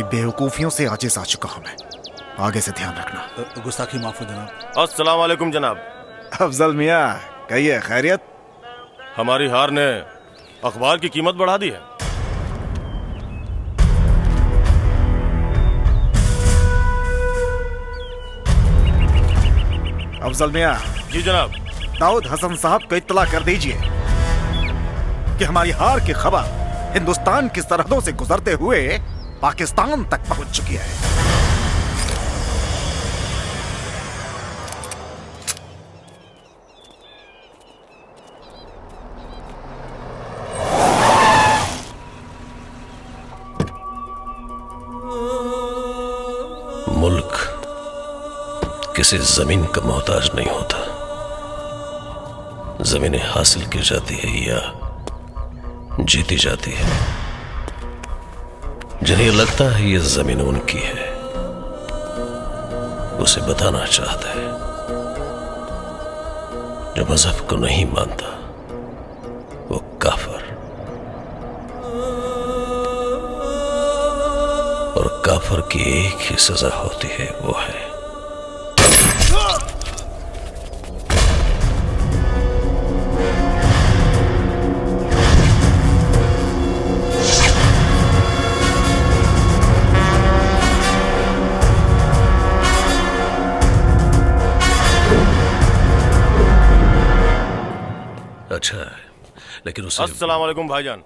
बेवकूफियों से आजिज आ चुका हूं मैं। आगे से ध्यान रखना। गुस्ताखी माफ हो जनाब। अस्सलाम वालेकुम जनाब। अफजल मियाँ, कहिए खैरियत? हमारी हार ने अखबार की कीमत बढ़ा दी है। अफजल मियाँ। जी जनाब। दाऊद हसन साहब को इत्तला कर दीजिए कि हमारी हार की खबर हिंदुस्तान की सरहदों से गुजरते हुए पाकिस्तान तक पहुंच चुकी है। मुल्क किसी जमीन का मोहताज नहीं होता। जमीनें हासिल की जाती है या जीती जाती है। जिन्हें लगता है ये जमीन उनकी है, उसे बताना चाहता है। जो मजहब को नहीं मानता वो काफिर, और काफिर की एक ही सजा होती है, वो है अच्छा है, लेकिन उसे अस्सलाम वालेकुम भाईजान।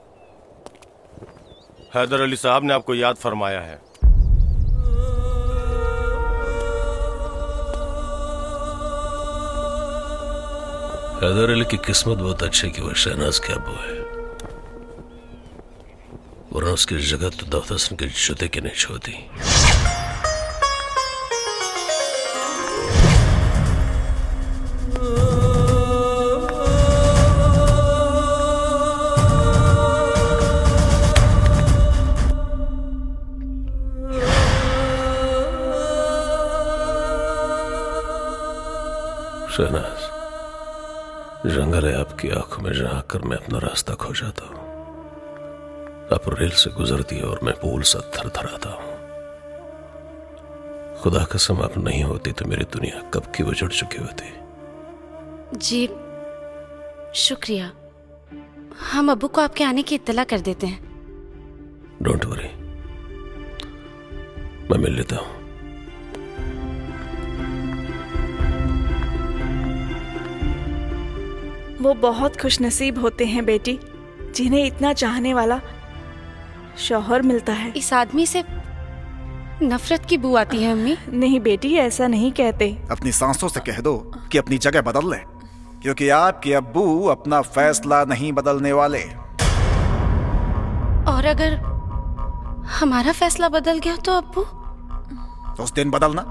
हैदर अली साहब ने आपको याद फरमाया है। हैदर अली की किस्मत बहुत अच्छी कि वो शहनाज के अब्बू है, वरना उसकी जगह तो दाऊद हसन के जूते की नहीं छोड़ती। शहनाज, जंगल है आपकी आंखों में, जहां कर मैं अपना रास्ता खो जाता हूं। आप रेल से गुजरती है और मैं पुल सा थरथराता हूं। खुदा कसम आप नहीं होती तो मेरी दुनिया कब की उजड़ चुकी होती। जी शुक्रिया, हम अब्बू को आपके आने की इत्तला कर देते हैं। डोंट वरी, मैं मिल लेता हूं। वो बहुत खुशनसीब होते हैं बेटी, जिन्हें इतना चाहने वाला शौहर मिलता है। इस आदमी से नफरत की बू आती है अम्मी। नहीं बेटी, ऐसा नहीं कहते। अपनी सांसों से कह दो कि अपनी जगह बदल लें, क्योंकि आपके अब्बू अपना फैसला नहीं बदलने वाले। और अगर हमारा फैसला बदल गया तो अब्बू? तो उस दिन बदलना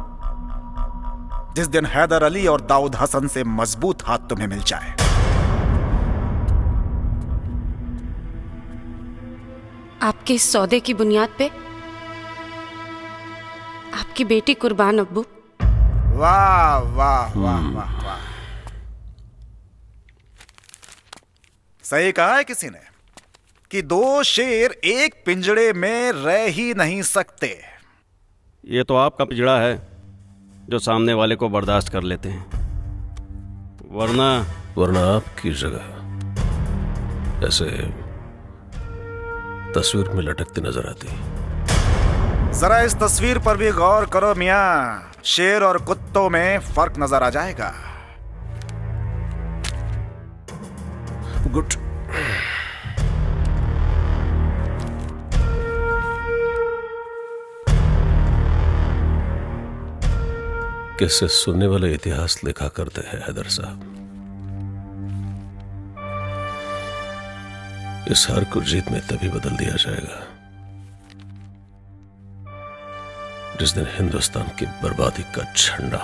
जिस दिन हैदर अली और दाऊद हसन से मजबूत हाथ तुम्हें मिल जाए। आपके इस सौदे की बुनियाद पे आपकी बेटी कुर्बान अब्बू। वाह वाह वाह वाह वाह, सही कहा है किसी ने कि दो शेर एक पिंजड़े में रह ही नहीं सकते। ये तो आपका पिंजड़ा है जो सामने वाले को बर्दाश्त कर लेते हैं, वरना आपकी जगह ऐसे तस्वीर में लटकती नजर आती। जरा इस तस्वीर पर भी गौर करो मियां, शेर और कुत्तों में फर्क नजर आ जाएगा। गुड। किससे सुनने वाले इतिहास लिखा करते हैं हैदर साहब। इस हार को जीत में तभी बदल दिया जाएगा जिस दिन हिंदुस्तान की बर्बादी का झंडा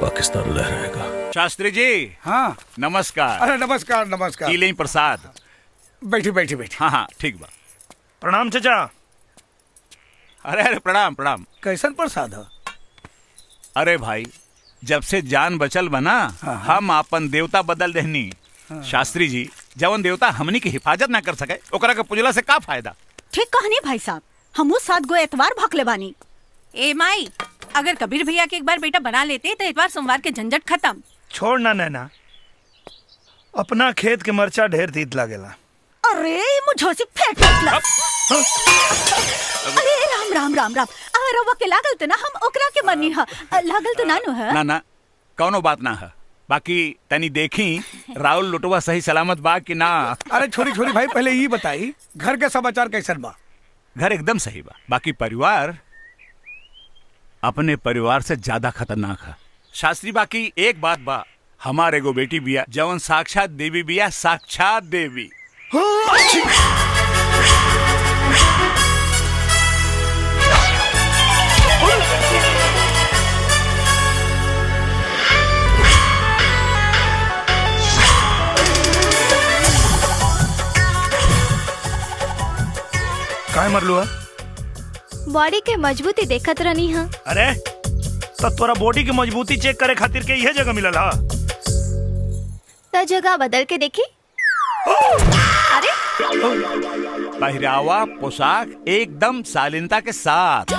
पाकिस्तान लहराएगा। शास्त्री जी। हाँ नमस्कार। अरे नमस्कार नमस्कार। कीलें प्रसाद। बैठी बैठी बैठी। हाँ हाँ ठीक बा। प्रणाम चाचा। अरे अरे प्रणाम प्रणाम। कैसन प्रसाद है? अरे भाई, जब से जान बचल बना हम अपन देवता बदल देहनी। शास्त्री जी, जवन देवता हमनी की हिफाजत ना कर सके ओकरा के पुजला से का फायदा। ठीक कहनी भाई साहब। हमू 7 गो एतवार भखले बानी। ए माई, अगर कबीर भैया के एक बार बेटा बना लेते तो इतवार सोमवार के झंझट खत्म। छोड़ ना नैना, अपना खेत के मरचा ढेर तीत लागेला। अरे मुझे से फेंक ला। अरे राम राम राम राम। अरे रवा के लागल त ना हम ओकरा के मनी ह, लागल त नानु है। ना ना कौनो बात ना है। बाकी तनी देखी राहुल लुटवा सही सलामत बा कि ना। अरे छोरी छोरी भाई, पहले ये बताई घर के समाचार कैसन बा? घर एकदम सही बा। बाकी परिवार अपने परिवार से ज्यादा खतरनाक है शास्त्री। बाकी एक बात बा, हमारे एगो बेटी बिया जवन साक्षात देवी बिया, साक्षात देवी। काय मरलू है? बॉडी के मजबूती देखत रहनी है। अरे तो तोरा बॉडी की मजबूती चेक करे खातिर के यह जगह मिलल हा? तो जगह बदल के देखी। अरे पहरावा पोशाक एकदम शालीनता के साथ।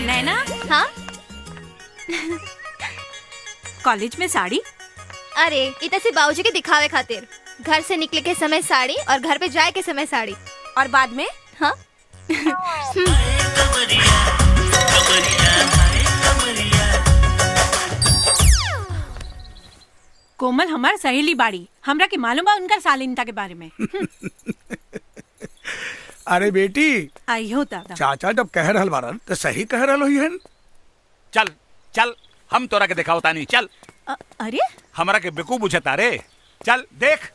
नैना, हाँ कॉलेज में साड़ी? अरे इतने से बाबूजी के दिखावे खातिर। घर से निकले के समय साड़ी और घर पे जाए के समय साड़ी। और बाद में? हाँ कोमल हमार सहेली बाड़ी, हमरा के मालूम बा उनका शालीनता के बारे में। अरे बेटी, आई हो दादा। चाचा जब कह रहल बारन तो सही कह रहल होई हन। चल चल हम तोरा के दिखाओ तानी। चल। अरे हमरा के बेकूफ बुझता रे। चल देख।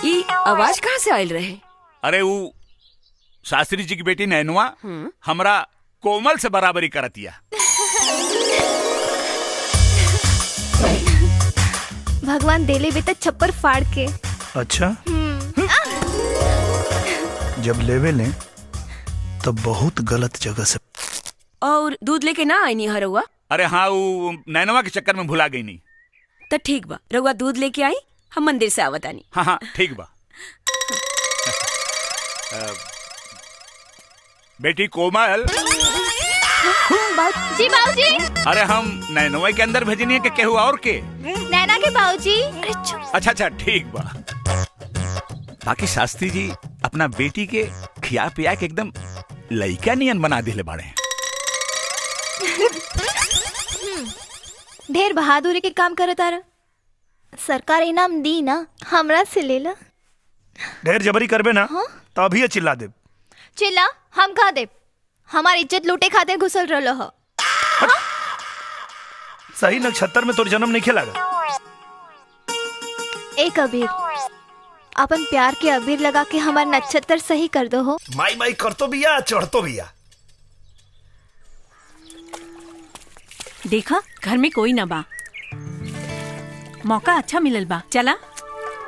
ये आवाज कहाँ से आयल रहे? अरे वो शास्त्री जी की बेटी नैनुआ हमरा कोमल से बराबरी करतिया। भगवान देले भी तो छप्पर फाड़ के। अच्छा, जब लेवे लें तो बहुत गलत जगह से। और दूध लेके ना आई नहीं हरुआ? अरे हाँ, वो नैनवा के चक्कर में भुला गई नहीं। तो ठीक बा, रउआ दूध लेके आई, हम मंदिर से आवत आनी। हाँ हाँ ठीक बा। बेटी कोमल। जी बाबूजी। अरे हम नैनवा के अंदर भेजनी है कि केहू और के? नैना के बाबूजी। अच्छा अच्छा ठीक बा। बाकी शास्त्री जी अपना बेटी के खिया पिया के एकदम लइका नियन बना दिले बाड़े। ढेर बहादुरी के काम करे तारा। सरकार इनाम दी ना, हमरा से ले ला। ढेर जबरी करबे ना तो अभी चिल्ला दे। चिल्ला हम कहा दे? हमारी इज्जत लूटे खातिर घुसल रहलो हो। सही नक्षत्र में तोर जन्म नहीं खेलागा। एक अबीर, अपन प्यार के अबीर लगा के हमार नक्षत्र सही कर दो हो। माई माई कर तो बिया, चढ़ तो बिया। देखा घर में कोई ना बा, मौका अच्छा मिलल बा। चला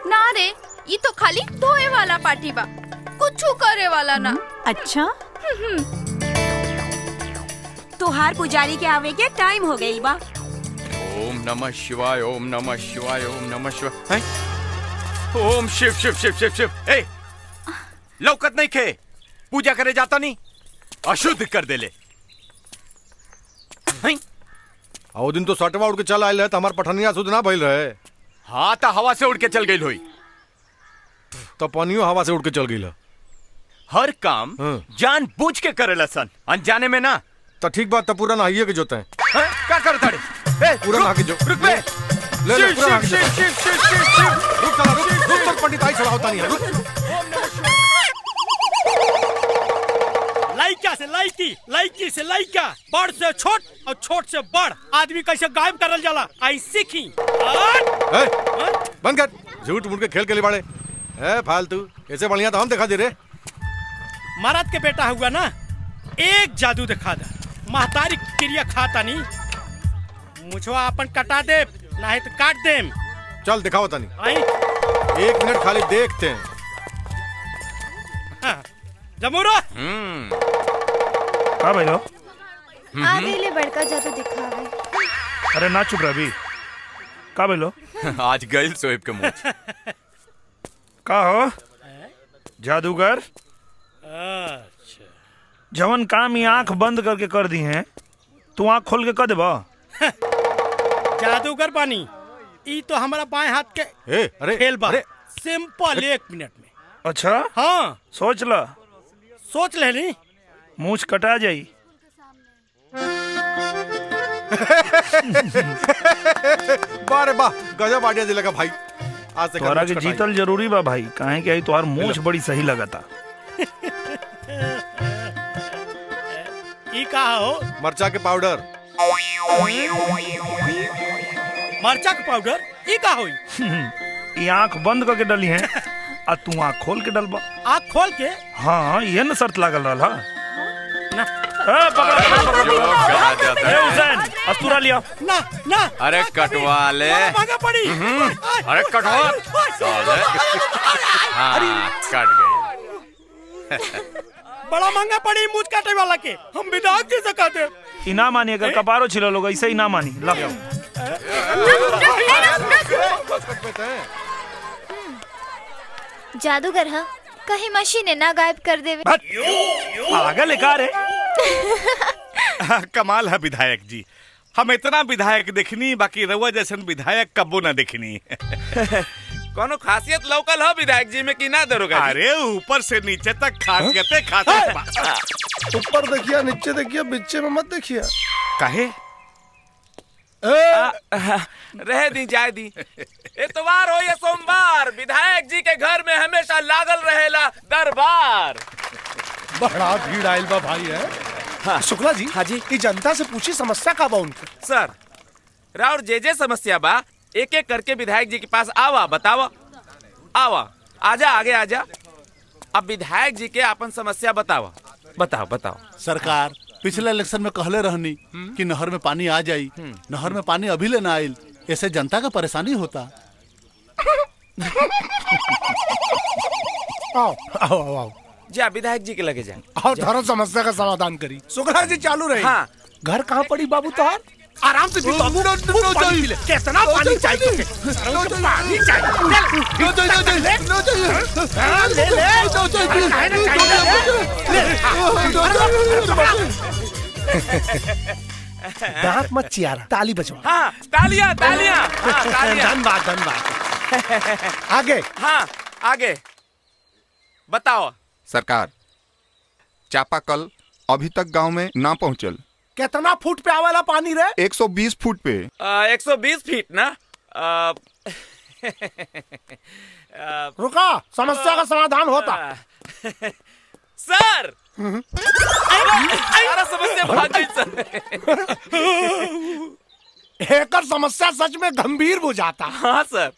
ना रे, ये तो खाली धोए वाला पार्टी बा, कुछ करे वाला ना। अच्छा तोहार पुजारी के आवे के टाइम हो गई बा। ओम नमः शिवाय, ओम नमः शिवाय, ओम नमः शिवाय। ओम शिव शिव शिव शिव शिव। ए लौकत नहीं खे, पूजा करे जाता नहीं, अशुद्ध कर देले। आओ दिन तो सटवा उड़ के चल आयल है तो हमार पठनिया शुद्ध ना भइल रहे। हाँ तो हवा से उड़ के चल गई होई। तो पनियो हवा से उड़ के चल गई। हर काम जान बूझ के करेला सन, अनजाने में ना। तो ठीक बात, तो पूरा नहाइए के जोते हैं। क्या करता रे? पूरा नहा के जो। रुक बे। ले ले पूरा नहा के जो। रुक चला, रुक तो पंडित आई चढ़ाओता नहीं है। रुक। लाइका से लाइकी, लाइकी से लाइका, बड़ से छोट और छोट से बड़ आदमी कैसे गायब करल जाला, आई सीखी। बंद कर, झूठ मूठ के खेल के लिबाड़े। फालतू, ऐसे बढ़िया तो हम दिखा दे रे। महाराज के बेटा हुआ ना, एक जादू दिखा दे। महतारी क्रिया खाता नहीं, मुझवा अपन कटा दे, नहीं तो काट दे। चल दिखाओ तनी। 1 मिनट खाली देखते हैं। जमूरा। का भाई लो आ गई ले बड़का जादू दिखावे। अरे ना चुप रह अभी। का भाई लो आज गई सोएब के मुंह। का हो जादूगर? जवन काम ही आंख बंद करके कर दी हैं, तू आंख खोल के कर देबा। जादूगर पानी ई तो हमारा बाएं हाथ के अरे खेल बा। सिंपल 1 मिनट में। अच्छा हाँ सोच ला। सोच ले ली। मूछ कटा जाई। बारे वाह, गजब आइडिया दिलेगा भाई। आज से तोहरा के जीतल जरूरी बा भाई, काहे कि आई तोहार मूछ बड़ी सही लगता। ई का हो? मरचा के पाउडर। मरचा के पाउडर ई का होई? ये आंख बंद करके डली है आ तू आंख खोल के डलबा। आंख खोल के? हाँ ये न शर्त लागल रहा। ना हुसैन अस्तूरा लिया। ना ना अरे कटवा ले। महंगा पड़ी। अरे कटवा साले। हाँ कट गई। बड़ा महंगा पड़ी मूछ काटे वाला के। हम विधायक जी से कहते इना मानी, अगर कपारो छिलो लोग ऐसे ही ना मानी। ला जादूगर हा कहीं मशीन ना गायब कर देवे। पागल है का रे? कमाल है विधायक जी, हम इतना विधायक देखनी, बाकी रउआ जैसन विधायक कबो ना देखनी। कोनो खासियत लोकल हो विधायक जी में कि ना दरोगा? अरे ऊपर से नीचे तक खासियते खासियत। ऊपर देखिए, नीचे देखिए, बीच में मत देखिए। काहे? रह दी जाए दी। इतवार हो या सोमवार, विधायक जी के घर में हमेशा लागल रहेला दरबार। बड़ा भीड़ आयल बा भाई है। हाँ। शुक्ला जी। हाँ जी। ई जनता से पूछी समस्या का बा उनके। सर राउर जे समस्या बा एक एक करके विधायक जी के पास आवा, बतावा। आवा, आजा आगे आजा। अब विधायक जी के अपन समस्या बतावा। बताओ बताओ। सरकार पिछले इलेक्शन में कहले रहनी कि नहर में पानी आ जाई, नहर में पानी अभी ले ना आइल, ऐसे जनता का परेशानी होता। आओ आओ आओ आओ। जा विधायक जी के लगे जाए और धरो समस्या का समाधान करी। शुक्ला जी चालू रही। हाँ। घर कहाँ पड़ी बाबू तोहार? आराम से पी बाबू। पानी पी ले। कितना पानी चाहिए तुझे? पानी दांत मत चियारा, ताली बजवा। हाँ तालियां तालियां। हाँ, तालियां। धन्यवाद धन्यवाद। आगे। हाँ आगे बताओ। सरकार चापाकल अभी तक गांव में ना पहुंचल। कितना फुट पे आवाला पानी रे? 120 फुट पे। 120 फीट ना। रुका, समस्या का समाधान होता। सर सारा समस्या भाग गई सर। एकर समस्या सच में गंभीर हो जाता। हाँ सर।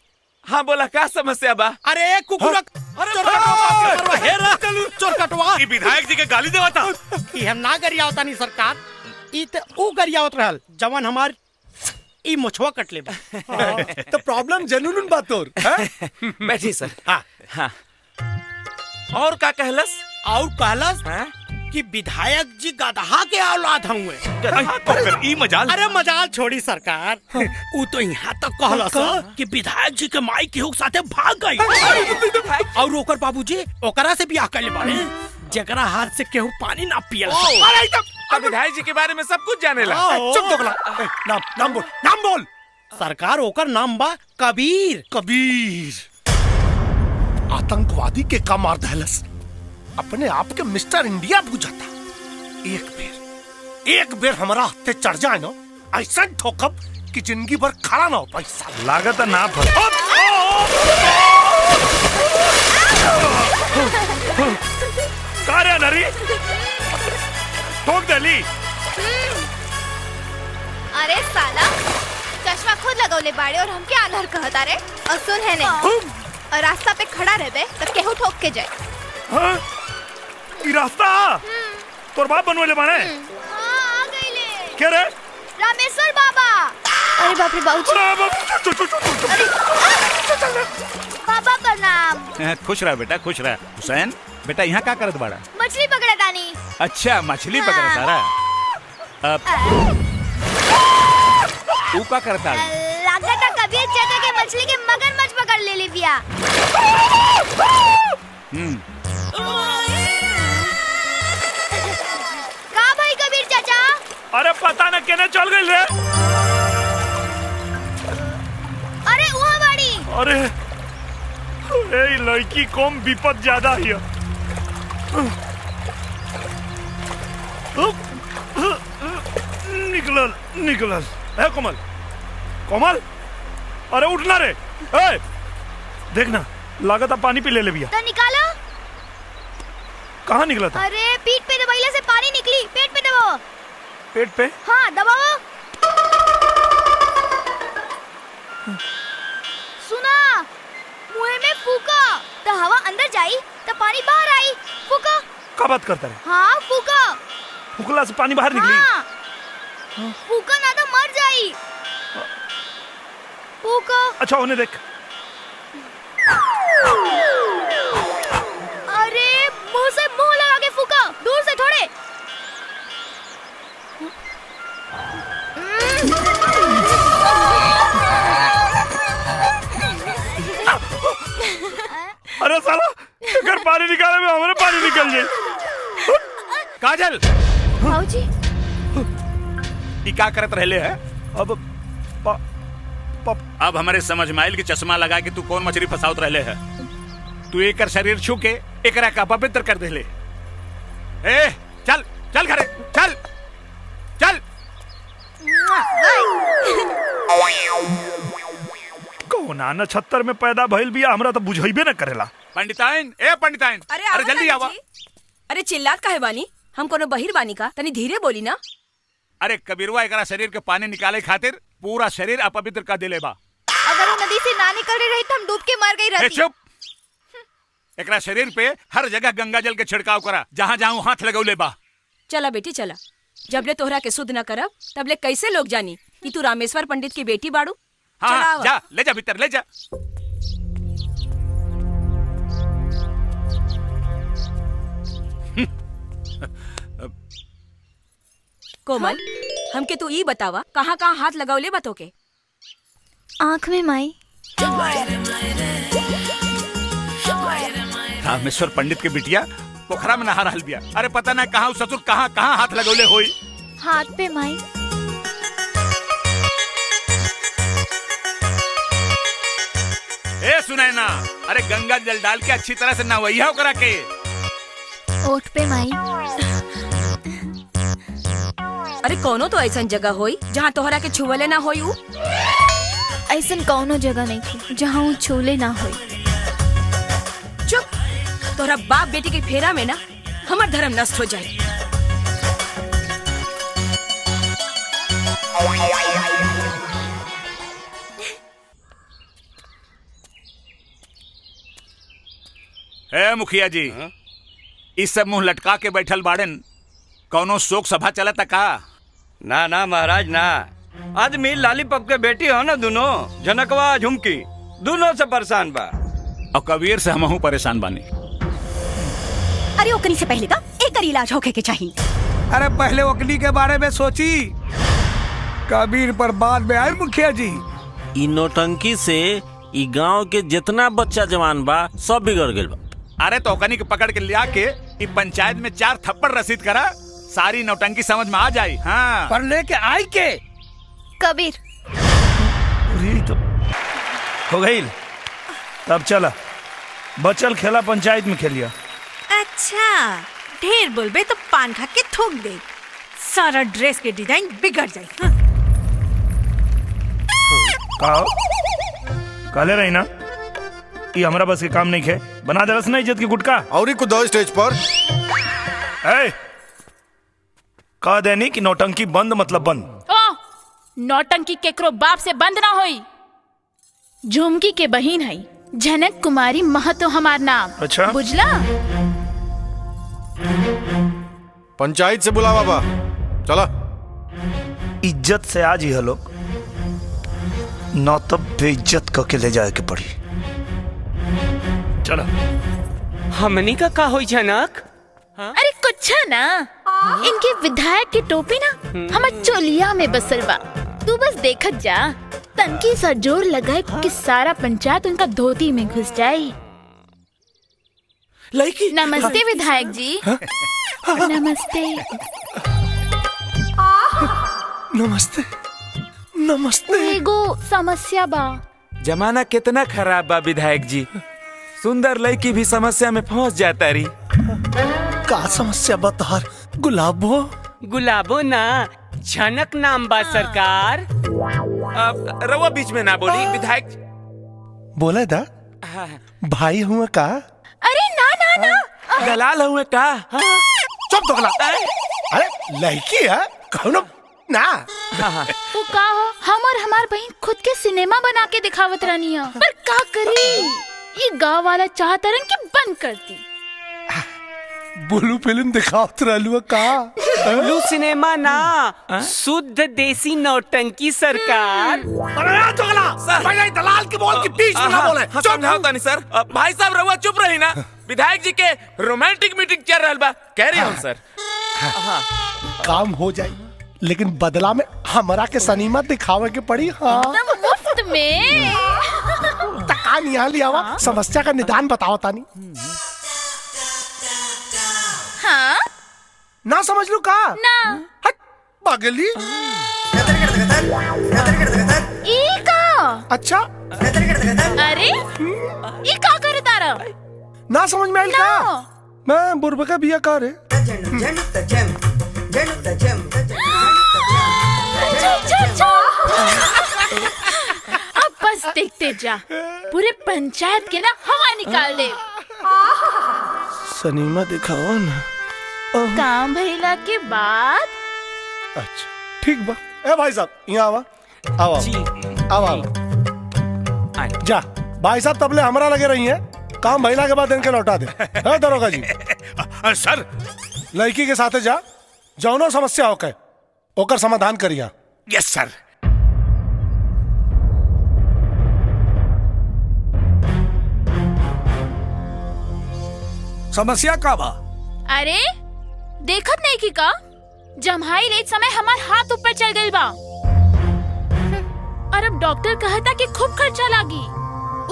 हाँ बोला क्या समस्या बा? अरे कुकुरा चोर कटवा। ई विधायक जी के गाली देवा था। ई हम ना गरिया होता नहीं सरकार। ई ते ऊ गरिया होत रहल जवन हमार ई मुछवा कट ले। तो प्रॉब्लम जनून बात और बैठी सर। हाँ हाँ। और का कहलस? और कहलस कि विधायक जी गधा के औलाद हुए। ई मजाल। अरे मजाल छोड़ी सरकार। ऊ तो यहाँ तक कहलस कि विधायक जी के माई केहू के साथे भाग गई। और ओकर बाबूजी ओकरा से बियाह कर ले बारे, जेकरा हाथ से केहू पानी ना पियल। तो विधायक जी के बारे में सब कुछ जाने ला। चुप दोगला। नाम बोल, नाम बोल। सरकार ओकर नाम बा कबीर। कबीर आतंकवादी के का मार दहलस, अपने आप के मिस्टर इंडिया बुझाता। एक बेर हमारा हत्थे चढ़ जाए ना, ऐसा ठोकब कि जिंदगी भर खड़ा ना हो पैसा। लागत ना फल। कार्य नरी ठोक दली। अरे साला चश्मा खुद लगौले बाड़े और हमके आंधर कहता रे। और सुन है नहीं, और रास्ता पे खड़ा रहबे तो केहू ठोक के जाए। हाँ? ई रास्ता तोर बाप बनवले बाने। हाँ, आ गईले। क्या रे? रामेश्वर बाबा। अरे बाप रे बाबूजी। बाबा प्रणाम। खुश रहा बेटा, खुश रहा। हुसैन बेटा यहाँ क्या करत बाड़ा? मछली पकड़ा तानी। अच्छा मछली पकड़ता रहा। तू का करता लागता कबीर चाचा के मछली के मगरमच्छ पकड़ ले ली बिया। का भाई कबीर चाचा? अरे पता न केने चल गई रे। अरे वहाँ बाड़ी। अरे ए लड़की कम विपद ज्यादा है। निकलल निकलल। ए कोमल कोमल, अरे उठना रे। ए देखना लागत पानी पी ले भैया। तो निकालो। कहाँ निकला था? अरे पीठ पे दबाइले से पानी निकली। पेट पे दबाओ। पेट पे? हाँ दबाओ। सुना, मुंह में फूका तो हवा अंदर जाई तो पानी बाहर आई। फूका। क्या बात करता है? हाँ फूका। फूकला से पानी बाहर निकली? हाँ। फूका ना तो मर जाई। फूका। अच्छा उन्हें देख। अरे मुंह से मुंह लगा के फूका, दूर से थोड़े। अरे साला अगर पानी निकाले में हमारे पानी निकल जाए। काजल भाऊजी ये क्या करत रहले है? अब हमारे समझ माइल की चश्मा लगा के तू कौन मछली फसावत रहले है? तू एक शरीर छू के एकरा का पवित्र कर देले। ए चल चल घरे चल चल। कौना नक्षत्र में पैदा भइल बिया हमरा तो बुझाइबे न करेला। पंडिताइन ए पंडिताइन, अरे जल्दी आवा। अरे चिल्लात काहे बानी? हम कोनो बहिर बानी का? तनी धीरे बोली ना। अरे कबीरवा एकरा शरीर के पानी निकाले खातिर पूरा शरीर अपवित्र कर देले बा। अगर वो नदी से ना निकल रही तो हम डूब के मर गई रहती। चुप। एकरा शरीर पे हर जगह गंगा जल के छिड़काव करा, जहाँ जहाँ हाथ लगौले बा। चला बेटी चला। जबले तोहरा के शुद्ध न करब तबले कैसे लोग जानी कि तू रामेश्वर पंडित की बेटी बाड़ू? हाँ, जा ले जा भीतर ले जा। कोमल हमके तू ई बतावा कहाँ कहाँ हाथ लगावले बतो के? आँख में माई। रामेश्वर पंडित के बिटिया पोखरा में नहा रहल बिया। अरे पता ना कहाँ ससुर कहाँ कहाँ हाथ लगौले होई। हाथ पे माई। ए सुनाई ना, अरे गंगा जल डाल के अच्छी तरह से नहवैया करा के। ओठ पे माई। अरे कोनो तो ऐसा जगह होई जहाँ तोहरा के छुवले ना होई। ऐसा कौनो जगह नहीं थी जहाँ वो छूले ना होई। चुप। तोहरा बाप बेटी के फेरा में ना हमार धर्म नष्ट हो जाए। ए मुखिया जी, इस सब मुंह लटका के बैठल बाड़न, कौनो शोक सभा चलता का? ना ना महाराज ना, आदमी लालीपप के बेटी हो ना, दोनों जनकवा झुमकी दोनों से परेशान बा। और कबीर से हमहू परेशान बानी। अरे ओकनी से पहले का एक इलाज होके के चाहिए। अरे पहले ओकनी के बारे में सोची, कबीर पर बाद में आए मुखिया जी। इ नौटंकी से इ गांव के जितना बच्चा जवान बा सब बिगड़ गइल बा। अरे तो ओकनी के पकड़ के लिया के इ पंचायत में 4 थप्पड़ रसीद करा, सारी नौटंकी समझ में आ जाई। हाँ पर लेके आई के कबीर तो हो गई। तब चला बचल खेला पंचायत में खेलिया। अच्छा ढेर बोलबे तो पान खा के थूक दे, सारा ड्रेस के डिजाइन बिगड़ जाए। हाँ? काले रही ना, ये हमारा बस के काम नहीं खे। बना दे रस ना इज्जत की गुटका। और कुछ दो स्टेज पर। ए, कह देनी कि नौटंकी बंद मतलब बंद। ओ, नौटंकी केकरो बाप से बंद ना होई। झुमकी के बहिन है जनक कुमारी महतो हमार नाम। अच्छा बुझला? पंचायत से बुला बाबा, चला। इज्जत से आज ही लोग, न तब बेइज्जत करके ले जाए के पड़ी। चलो। हमनी का होई जनक? अरे कुछ ना, इनके विधायक की टोपी ना हमार चोलिया में बसल बा। तू बस देखत जा, तनकी सा जोर लगाए कि सारा पंचायत उनका धोती में घुस जाए। नमस्ते विधायक जी। नमस्ते। नमस्ते नमस्ते। एगो समस्या बा। जमाना कितना खराब बा विधायक जी, सुंदर लड़की भी समस्या में फंस जाता रही। का समस्या बता? गुलाबो गुलाबो ना, झनक नाम बा सरकार। रवा बीच में ना बोली विधायक। बोले दा भाई हुआ का? अरे ना ना ना, दलाल हुए का? चुप दोगला। अरे लड़की है कौनो ना। वो का हो, हम और हमार बहन खुद के सिनेमा बना के दिखावत रहनी है, पर का करी, ये गाँव वाला चाहता रन कि बंद करती। ब्लू फिल्म दिखावत रहलू का? ब्लू सिनेमा ना, शुद्ध देसी नौटंकी सरकार। अरे दोगला, भाई दलाल की बोल के बीच में ना बोले। समझाओ नहीं सर। भाई साहब रहुआ चुप रही ना, विधायक जी के रोमांटिक मीटिंग चल रहा बा, कह रही हूँ सर। काम हो जाए, लेकिन बदला में हमारा के सनीमा दिखावे के पड़ी। हाँ मुफ्त में। तकान यहाँ लिया हुआ, समस्या का निदान बताओ तानी। हाँ ना समझ लू का? ना। हट पागली। ई का? अच्छा। अरे ई का करे तारा? ना समझ में आई का? मैं बुरबा का बिया का रे। अब बस देखते जा, पूरे पंचायत के ना हवा निकाल दे। सनीमा दिखाओ ना। काम भइला के बाद। अच्छा ठीक बा। ए भाई साहब यहाँ आवा। आवा आवा जा। भाई साहब तबले हमरा लगे रही है, काम भइला के बाद इनके लौटा दे। दरोगा जी। सर लड़की के साथे जा, जौनो समस्या होके ओकर समाधान करिया। यस सर। समस्या का बा? अरे देखत नहीं की का, जम्हाई लेट समय हमार हाथ ऊपर चल गई बा, और अब डॉक्टर कहता कि खूब खर्चा लागी,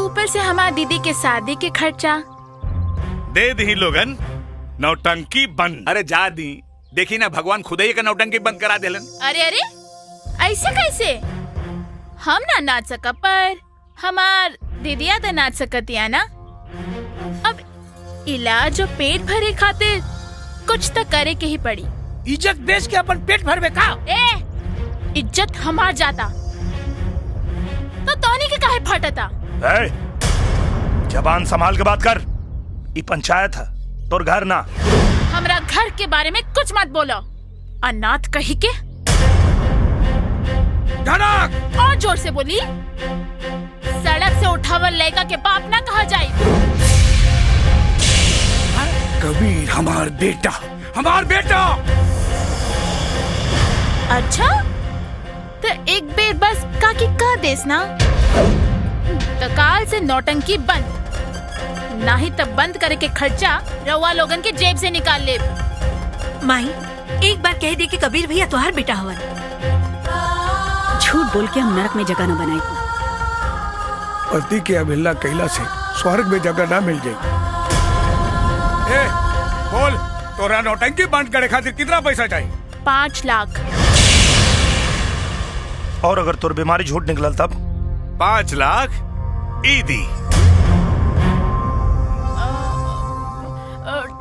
ऊपर से हमार दीदी के शादी के खर्चा। दे दी लोगन, नौटंकी बंद। अरे जा दी, देखी ना भगवान खुद ही का नौटंकी बंद करा देलन। अरे अरे ऐसे कैसे? हम ना नाच सका, पर हमार दीदिया तो नाच सकतिया ना। अब इलाज और पेट भरे खातिर कुछ तो करे के ही पड़ी। इज्जत बेच के अपन पेट भरवे का? ए, इज्जत हमार जाता तो तोनी के काहे फटता? जबान संभाल के बात कर, ये पंचायत है, तोर घर ना। हमरा घर के बारे में कुछ मत बोलो। अनाथ कही के। धनक! और जोर से बोली। सड़क से उठावल लड़का के बाप ना कहा जाए। कबीर हमार बेटा, हमार बेटा। अच्छा तो एक बेर बस काकी कह देस ना, तो काल से नौटंकी बंद, ना ही तब बंद करे के खर्चा रउआ लोगन के जेब से निकाल ले। माई एक बार कह दे कि कबीर भैया तुम्हार बेटा हवन। झूठ बोल के हम नरक में जगह न बनाई। पति की अवहेलना कैला से स्वर्ग में जगह ना मिल जाए। बोल, तोरा नौटंकी बंद करे खातिर कितना पैसा चाहिए? 5 लाख। और अगर तोर बीमारी झूठ निकलल तब? 5 लाख ईदी।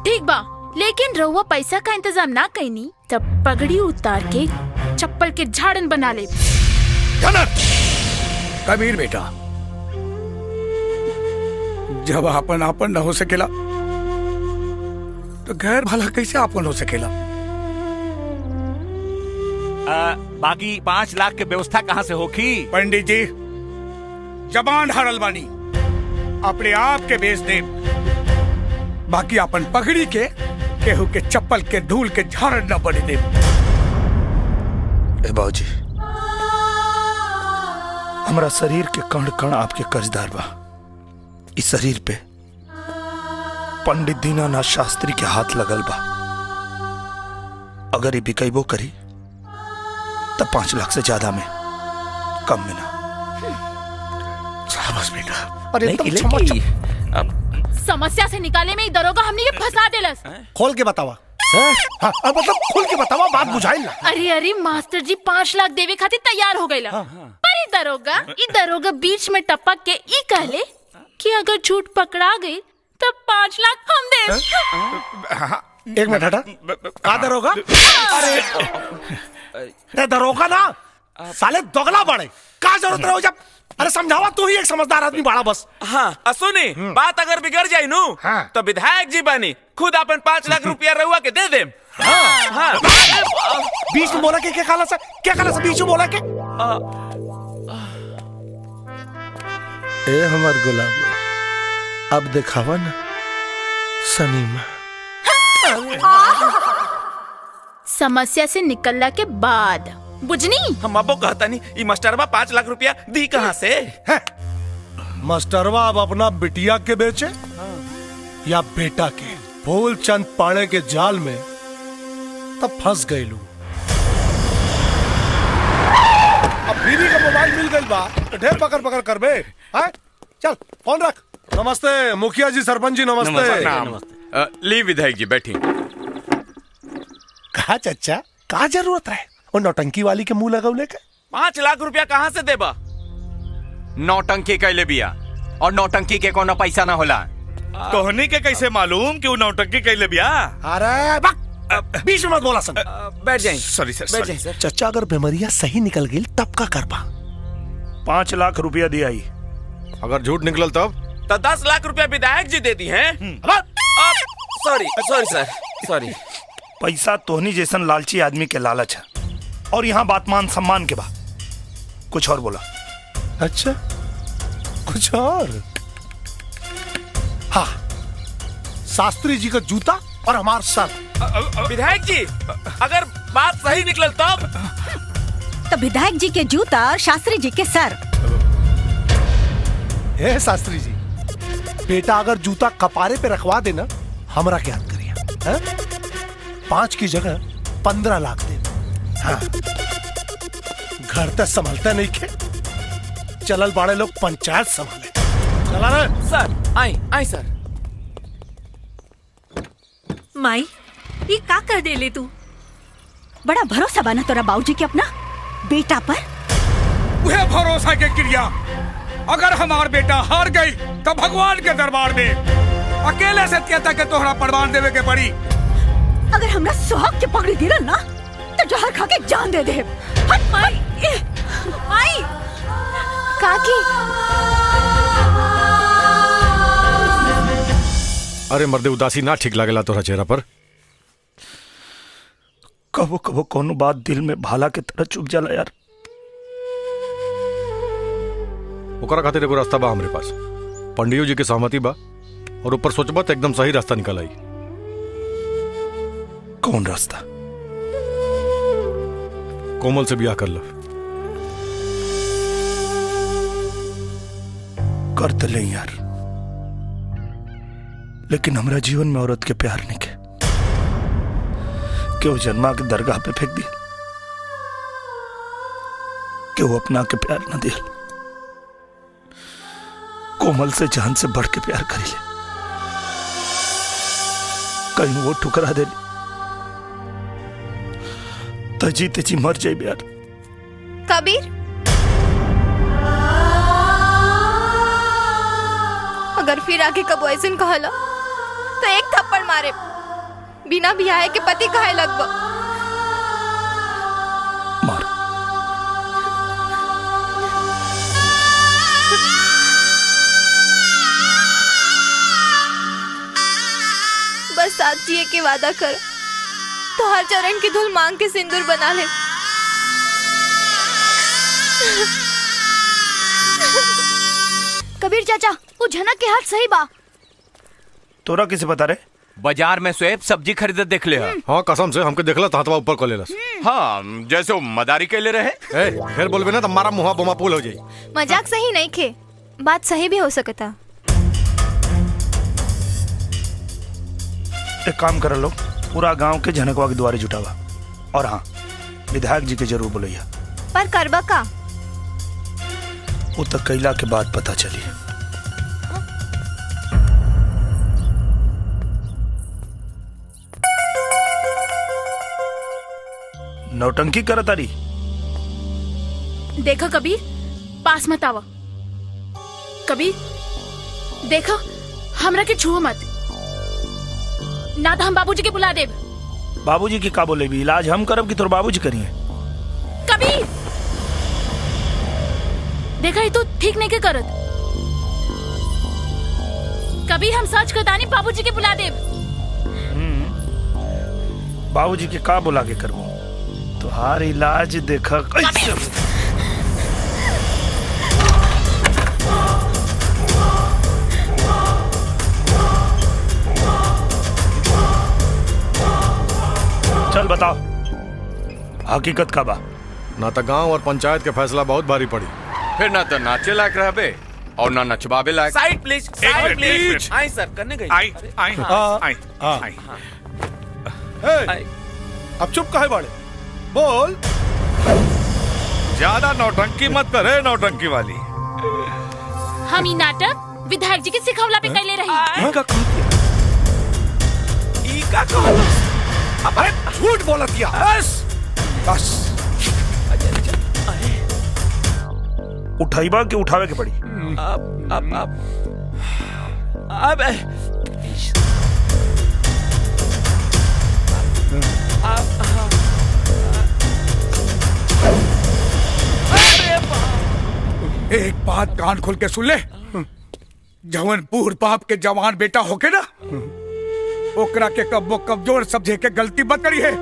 ठीक बा, लेकिन रउआ पैसा का इंतजाम ना कईनी तब पगड़ी उतार के चप्पल के झाड़न बना ले। कबीर बेटा, जब आपन आपन न हो सकेला तो गैर भला कैसे आपन हो सकेला? बाकी 5 लाख के व्यवस्था कहाँ से होगी? पंडित जी, जबान हारल बानी, अपने आप के बेच दे, बाकी अपन पगड़ी के केहू के चप्पल के धूल के झाड़न न बने दे। बाबूजी, हमारा शरीर के कण कण आपके कर्जदार बा। इस शरीर पे पंडित दीनानाथ शास्त्री के हाथ लगल बा। अगर ये बिकैबो करी तब 5 लाख से ज्यादा में कम में ना। शाबाश बेटा। अरे समस्या से निकाले में दरोगा हमने ये फंसा देलस। खोल के बतावा सर। हाँ मतलब खोल के बतावा, बात बुझाई ना। अरे अरे मास्टर जी 5 लाख देवे खातिर तैयार हो गईला। पर ई दरोगा बीच में टपक के ई कहले कि अगर झूठ पकड़ा गई तब 5 लाख हम दे। एक मिनट हटा। का दरोगा? अरे दरोगा ना साले दोगला बड़े। का जरूरत रहो जब? अरे समझावा, तू ही एक समझदार आदमी बड़ा बस। हाँ सुनी, बात अगर बिगड़ जाये नू तो विधायक जी बनी खुद अपन 5 लाख रुपया रहुआ के दे दे। हाँ। बीच में बोला के क्या खाला सा बीच में बोला के? ए हमार गुलाब, अब दिखावा ना सनीमा। समस्या से निकलने के बाद बुझनी हम अबो कहता नहीं ई मास्टरवा 5 लाख रुपया दी कहाँ से? मास्टरवा अब अपना बिटिया के बेचे या बेटा के? फूलचंद पाड़े के जाल में तब फंस गई लू। अब बीवी का मोबाइल मिल गई बा तो ढेर पकड़ करबे। चल फोन रख। नमस्ते मुखिया जी, सरपंच जी नमस्ते। ली विधायक जी बैठी। कहा चच्चा, का जरूरत है वो नौटंकी वाली के मुंह लगौले के? 5 लाख रुपया कहाँ से देबा? नौटंकी कैले बिया और नौटंकी के कोनो पैसा ना होला। तोहनी के कैसे मालूम कि वो नौटंकी कैले बिया? अरे बीच में मत बोला सन। बैठ जाइए। सॉरी सर, बैठ जाइए सर। चच्चा अगर बीमारियां सही निकल गई तब का करबा? 5 लाख रुपया दिया ही। अगर झूठ निकलल तब तो 10 लाख रुपया विधायक जी दे दी हैं। सॉरी सर। पैसा तोहनी जैसन लालची आदमी के लालच है और यहाँ बात मान सम्मान के बाद कुछ और बोला। अच्छा कुछ और? हाँ, शास्त्री जी का जूता और हमार सर। विधायक जी अगर बात सही निकलल तब तो विधायक जी के जूता और शास्त्री जी के सर। हे शास्त्री जी, बेटा अगर जूता कपारे पे रखवा देना हमरा क्या याद करिए? 5 की जगह 15 लाख दे। हाँ, घर तक संभलता नहीं के चलल बाड़े लोग पंचायत संभाले। चला रे सर। आई सर। माई ये का कर देले तू? बड़ा भरोसा बना तोरा बाबूजी के अपना बेटा पर। वह भरोसा के क्रिया अगर हमार बेटा हार गई तो भगवान के दरबार में अकेले से कहता के तोहरा प्रमाण देवे के पड़ी। अगर हमरा सुहाग के पकड़ी गिरल ना तो जहर खा के जान दे दे। हट माई। काकी अरे मर्दे, उदासी ना ठीक लागेला तोरा चेहरा पर। कबो कबो कोनो बात दिल में भाला के तरह चुभ जाला यार। ओकरा खातिर एगो रास्ता बा हमरे पास। पंडियो जी के सहमति बा और ऊपर सोचबा तो एकदम सही रास्ता निकल आई। कौन रास्ता? कोमल से ब्याह कर लो। कर तो ले यार, लेकिन हमरा जीवन में औरत के प्यार नहीं के वो जन्मा के दरगाह पे फेंक दिया, कि वो अपना के प्यार न दिया। कोमल से जान से बढ़ के प्यार करी ले, कहीं वो ठुकरा दे तो जीते जी मर जाए यार। कबीर, अगर फिर आगे कबो ऐसे कहला तो एक थप्पड़ मारे बिना बियाह के पति कहे लगभग। बस साथ जिए के वादा कर तो हर चरण की धूल मांग के सिंदूर बना ले। कबीर चाचा, वो झनक के हाथ सही बा। तोरा किसे बता रे? बाजार में स्वेप सब्जी खरीदे देख ले। हाँ कसम से हमके देखला तो हाथवा ऊपर कर लेलस। हाँ जैसे वो मदारी के ले रहे। फिर बोलबे ना तो मारा मुहा बोमा पुल हो जाई। मजाक सही नहीं खे, बात सही भी हो सकता। एक काम कर लो, पूरा गांव के झनकवा के द्वारे जुटावा और हाँ, विधायक जी के जरूर बुलैया। पर करबा का? वो तक कैला के बाद पता चली। नौटंकी करत तारी। देखो कबीर, पास मत आवा। कबीर देखो, हमरा के छुओ मत, ना तो हम बाबूजी के बुला देब। बाबूजी की का बोले भी? इलाज हम करब कि तोर बाबूजी करिए? कबीर देखा, ये तो ठीक नहीं के करत। कबीर हम सच कहतानी, बाबूजी के बुला देब। बाबूजी के का बुला के करबो? तुहार इलाज देखा कैसे। चल बताओ, हकीकत का बा? ना तो गांव और पंचायत के फैसला बहुत भारी पड़ी। फिर ना तो नाचे लायक रहबे और ना नचवाबे लायक। Side please, side please. आई सर, करने गई। आई। अब चुप काहे बाड़े? बोल। ज्यादा नौटंकी मत करे, नौटंकी वाली। हम ई नाटक विधायक जी के सिखवला पे कैले रही। अरे झूठ बोला दिया। बस उठाइबा के उठावे के पड़ी। अब एक बात कान खोल के सुन ले, जवन बूढ़ बाप के जवान बेटा होके ना, ओकरा के कब्बो कमजोर समझे के गलती मत करी है।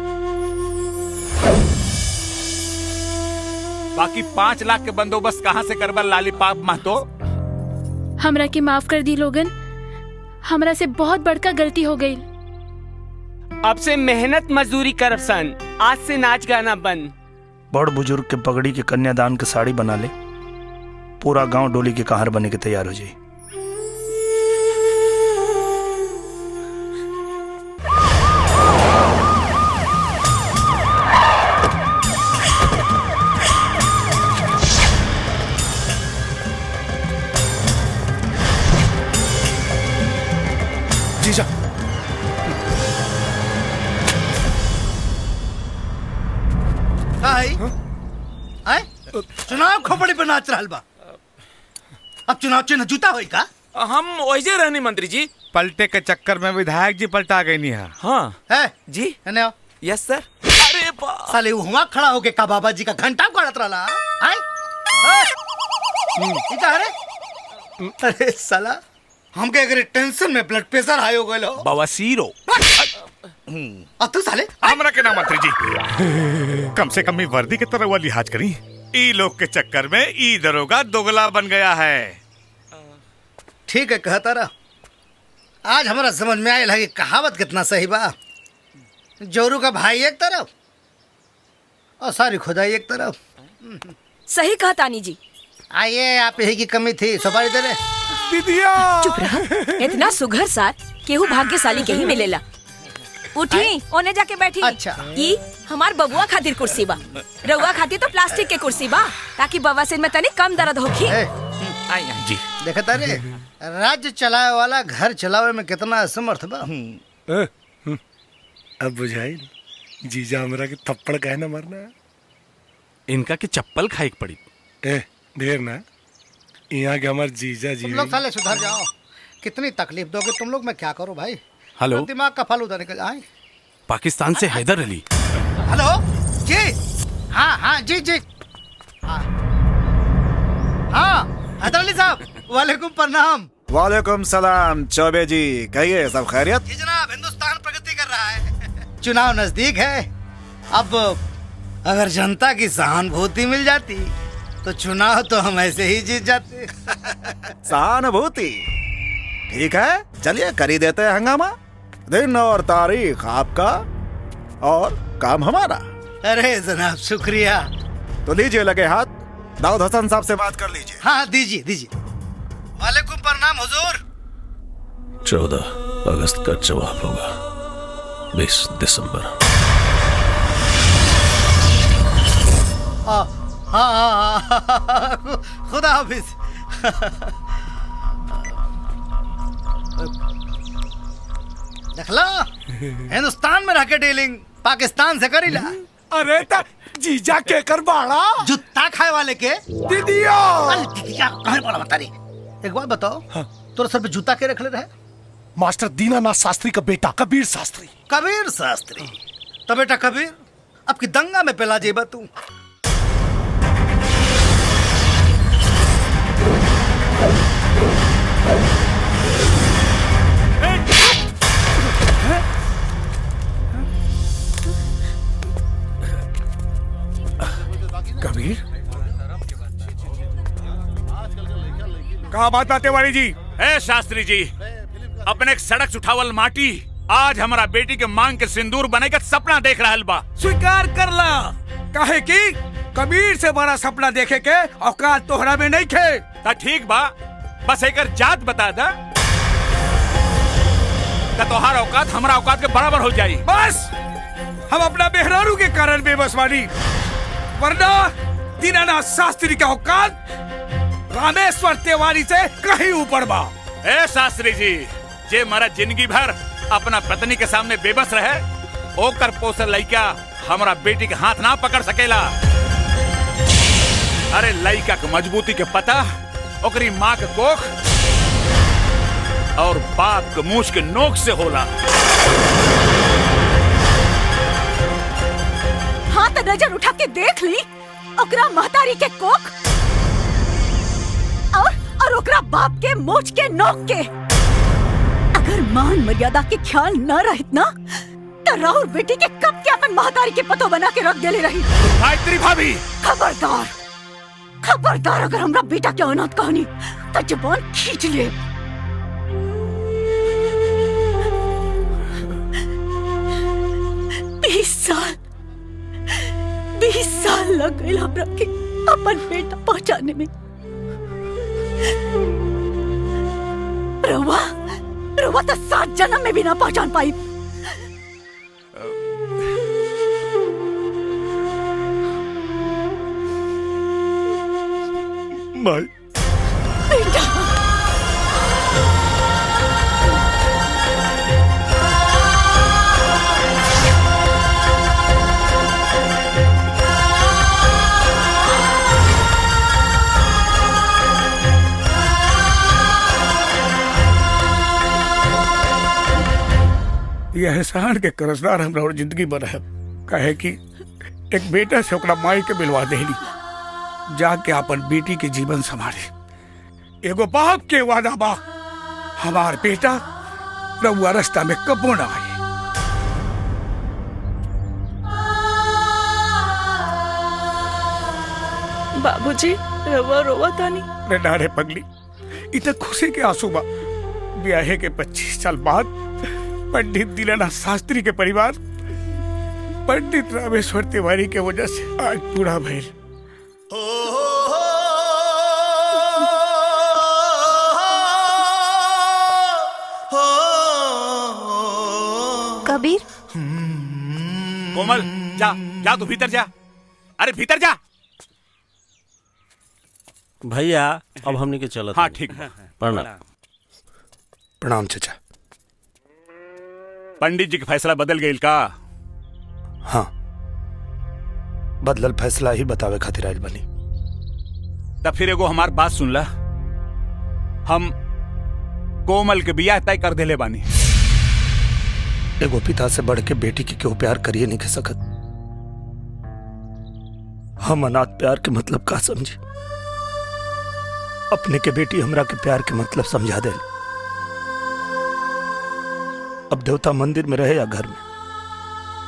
बाकी 5 लाख के बंदोबस्त कहाँ से करबा लालीपाप महतो? हमरा के माफ कर दी लोगन, हमरा से बहुत बड़का गलती हो गई। अब से मेहनत मजदूरी करब सन, आज से नाच गाना बंद। बड़ बुजुर्ग के पगड़ी के कन्यादान के साड़ी बना ले, पूरा गांव डोली के कहार बने के तैयार हो जाए। जीजा, चुनाव खोपड़ी पे नाच रहल बा। अब चुनाव चिन्ह जूता होई का? हम वैसे रहनी मंत्री जी। पलटे के चक्कर में विधायक जी पलटा गई नहीं है। हाँ है जी। है यस सर। अरे साले हुआ खड़ा होके का बाबा जी का घंटा गाड़त रहला। ई का रे? अरे साला, हमके अगर टेंशन में ब्लड प्रेशर हाई हो गइल हो, बवासीर हो। तू साले हमरा के ना मंत्री जी, कम से कम वर्दी के तरह वाली लिहाज करी। ई लोग के चक्कर में ई दरोगा दोगला बन गया है। ठीक है, कहता रहा। आज हमारा समझ में आयल है कि कहावत कितना सही बा। जोरू का भाई एक तरफ और सारी खुदाई एक तरफ। सही कहा तानी जी। आइए, आप यही की कमी थी, सुपारी दे रहे। दीदिया चुप रहा। इतना सुघर साथ केहू भाग्यशाली के ही मिलेला। उठी, ओने जाके बैठी। अच्छा। ई हमार बबुआ खातिर कुर्सी बा, रउआ खातिर तो प्लास्टिक के कुर्सी बा, ताकि बवासीर में तनी कम दर्द होखी। जी देखता रे, राज्य चलाए वाला घर चलावे में कितना असमर्थ बा। अब बुझाई जीजा हमरा के थप्पड़ काहे ना मारना। इनका के चप्पल खाई पड़ी। ढेर ना, यहाँ के हमारे जीजा जी। तुम लोग साले सुधर जाओ। कितनी तकलीफ दोगे तुम लोग, मैं क्या करूं भाई। हेलो, दिमाग का फालूदा निकल आए। पाकिस्तान से हैदर अली। हेलो जी। हाँ जी जी। हाँ हैदर अली साहब, वालेकुम प्रणाम। वालेकुम सलाम चौबे जी, कहिए सब खैरियत? जी जनाब, हिंदुस्तान प्रगति कर रहा है। चुनाव नजदीक है। अब अगर जनता की सहानुभूति मिल जाती तो चुनाव तो हम ऐसे ही जीत जाते। सहानुभूति ठीक है, चलिए कर ही देते हैं हंगामा। दिन और तारीख आपका और काम हमारा। अरे जनाब शुक्रिया। तो लीजिए लगे हाथ, दाऊद हसन साहब से बात कर लीजिए। हाँ दीजिए दीजिए। वालेकुम प्रणाम हुजूर। 14 अगस्त का जवाब होगा, 20 दिसंबर। हाँ खुदा हाफिज। देखला हिंदुस्तान में रह के डीलिंग पाकिस्तान से करी ला। अरे ता जीजा के कर बाड़ा जुत्ता खाए वाले के दीदिया कहाँ पड़ा बता रही। एक बात बताओ, तोरा सर पे जूता के रखले रहे? मास्टर दीनानाथ शास्त्री का बेटा कबीर शास्त्री। कबीर शास्त्री तो बेटा कबीर अब की दंगा में पेला जेबा तू। कबीर कहा बात बात तिवारी जी? ए शास्त्री जी, अपने सड़क सुठावल माटी आज हमारा बेटी के मांग के सिंदूर बने का सपना देख रहा बा। स्वीकार कर ला, काहे कि कबीर से बड़ा सपना देखे के औकात तोहरा में नहीं खे। ता ठीक बा, बस एक जात बता दा ता तोहार औकात हमारा औकात के बराबर हो जाई। बस हम अपना बेहरारू के कारण बेबस बानी, वरना दीनानाथ शास्त्री का औकात रामेश्वर तिवारी से कहीं ऊपर बा। ए शास्त्री जी, जे मारा जिंदगी भर अपना पत्नी के सामने बेबस रहे, ओकर पोसल लइका हमारा बेटी के हाथ ना पकड़ सकेला। अरे लइका के मजबूती के पता ओकरी माँ के कोख और बाप के मूछ के नोक से होला। हाँ तो नजर उठा के देख ली ओकरा महतारी के कोख और ओकरा बाप के मूछ के नोक के। अगर मान मर्यादा के ख्याल न रहित ना तो राहुल बेटी के कब के अपन महतारी के पतो बना के रख देले रही। गायत्री भाभी खबरदार खबरदार, अगर हमरा बेटा के अनाथ कहानी तो जुबान खींच ले। बीस साल लग गए हमरा के अपन बेटा पहचाने में। रवा तो 7 जन्म में भी ना पहचान पाई। माई बेटा ये एहसान के कर्जदार हमरा और जिंदगी भर है। कहे कि एक बेटा से ओकरा माई के मिलवा देली, जाके अपन बेटी के जीवन संभाले। एगो बाप के वादा बा, हमार बेटा रउआ रास्ता में कबो ना आए। बाबूजी रवा रोवा तानी। रे डारे पगली, इतना खुशी के आंसू बा। ब्याहे के 25 साल बाद पंडित दीनानाथ शास्त्री के परिवार पंडित रामेश्वर तिवारी के वजह से आज पूरा भइल। कबीर कोमल जा जा, तू भीतर जा। अरे भीतर जा भैया, अब हमने के चलत। हाँ ठीक है। प्रणाम। प्रणाम चाचा। पंडित जी के फैसला बदल गई का? हाँ, बदलल फैसला ही बतावे खातिर आइल बनी। तब फिर एगो हमार बात सुन ला, हम कोमल के बियाह तय कर देले बानी। एगो पिता से बढ़ के बेटी के क्यों प्यार करिए नहीं कह सकत। हम अनाथ प्यार के मतलब का समझे। अपने के बेटी हमरा के प्यार के मतलब समझा दे। अब देवता मंदिर में रहे या घर में,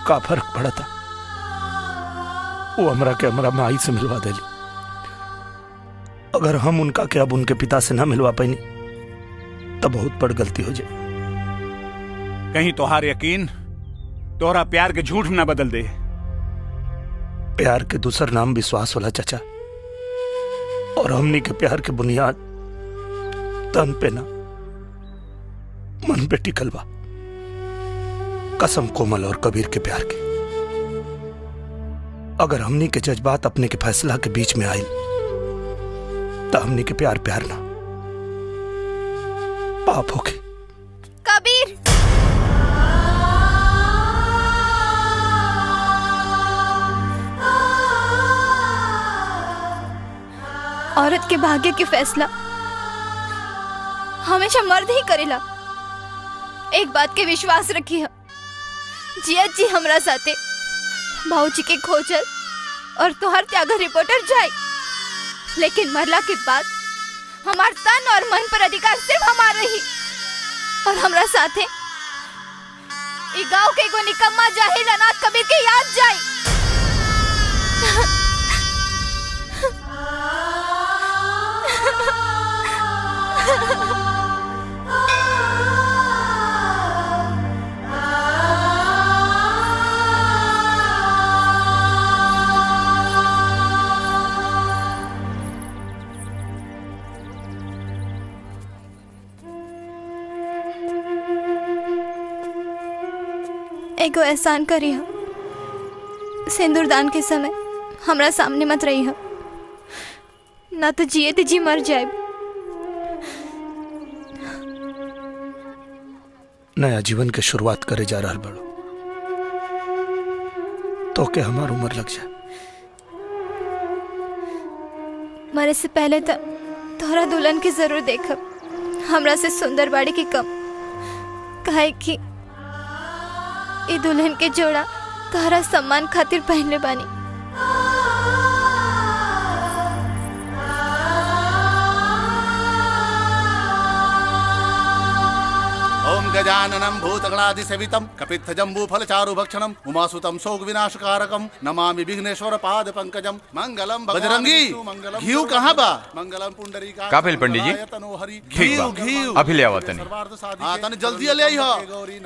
का फर्क पड़ा था। वो हमरा के हमरा माई से मिलवा देली। अगर हम उनका के अब उनके पिता से ना मिलवा पाई तो बहुत बड़ गलती हो जाए। कहीं तोहार यकीन तोहरा प्यार के झूठ ना बदल दे। प्यार के दूसर नाम विश्वास होला चाचा, और हमनी के प्यार के बुनियाद तन पे ना मन पे टिकल बा। कसम कोमल और कबीर के प्यार की। अगर हमनी के जज्बात अपने के फैसला के बीच में आयल तो हमनी के प्यार प्यार ना पाप होके। कबीर, औरत के भाग्य के फैसला हमेशा मर्द ही करेला। एक बात के विश्वास रखिए, जिया जी हमरा साथे भाऊजी के खोजल और तोहर त्यागर रिपोर्टर जाए, लेकिन मरला के बाद हमार तन और मन पर अधिकार सिर्फ हमार रही और हमरा साथे ई गांव के एगो निकम्मा जाहिल अनाथ कबीर के याद जाए। एगो एहसान करी हो, सिंदूरदान के समय हमरा सामने मत रही हो, ना तो जिए तो जी मर जाए। नया जीवन के शुरुआत करे जा रहा बड़ो, तो के हमार उम्र लग जाए। मरे से पहले तो तोहरा दुल्हन के जरूर देखब, हमरा से सुंदर बाड़ी की कम, काहे कि ई दुल्हन के जोड़ा तोहरा सम्मान खातिर पहनले बानी। ओम गजाननं भूतगणाधिसेवितं कपित्थजम्बूफलचारुभक्षणं उमासुतं शोकविनाशकारकं नमामि विघ्नेश्वर पाद पंकजं मंगलम। बजरंगी, घीव कहाँ बा? मंगलम पुंडरीका। का भेल पंडित जी? ठीक बा, घीव अभी ले आवत तनी। हां तनी जल्दी ले आई हो,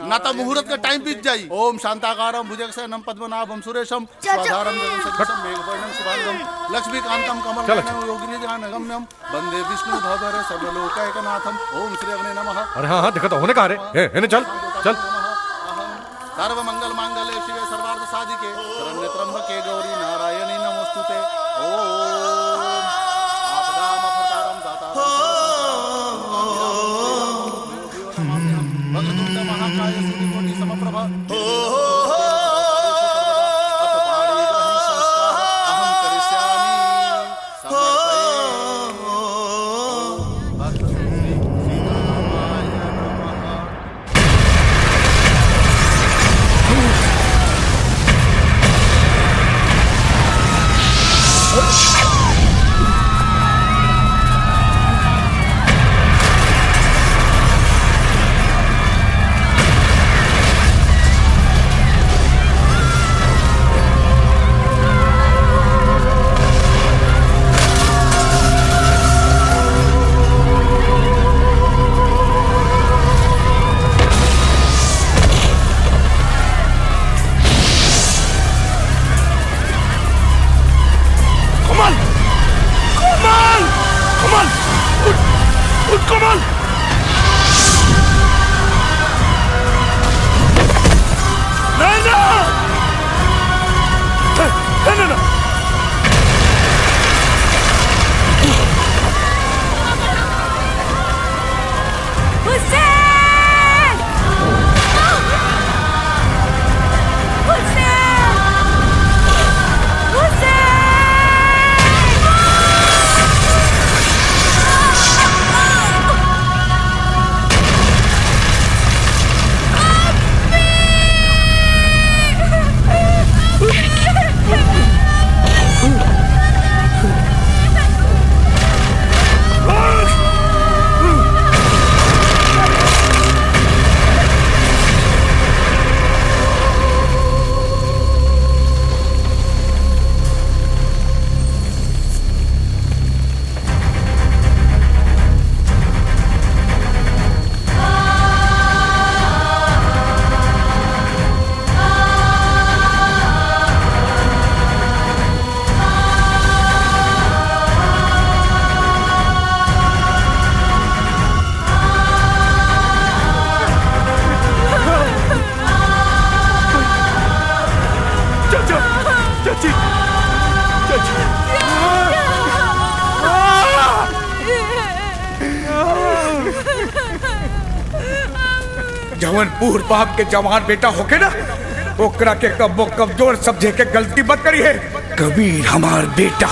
ना तो मुहूर्त का टाइम बीत जाई। ओम शांताकारं भुजगशयनं पद्मनाभं सुरेशं स्वाधारं जगन्सदृशं मेघवर्णं शुभांगं लक्ष्मीकान्तं कमलनयनं योगिनिजानगम्यं वंदे विष्णु भवभर सर्वलोकैकनाथं। ओम श्री अग्ने नमः। अरे हाँ हाँ देखा तो होने कहा रे, इन्हें चल चल। सर्व मंगल मांगल्ये शिवे सर्वार्थ साधिके शरण्ये त्र्यंबके गौरी नारायणी नमोस्तुते। ओम आपदामपहर्तारं दातारं वक्रतुंड महाकाय सूर्यकोटि समप्रभा। अहं करिष्यामि जवन पूर बाप के जवान बेटा होके ना ओकरा के कब्बो कमजोर समझे के गलती मत करिए। कबीर हमार बेटा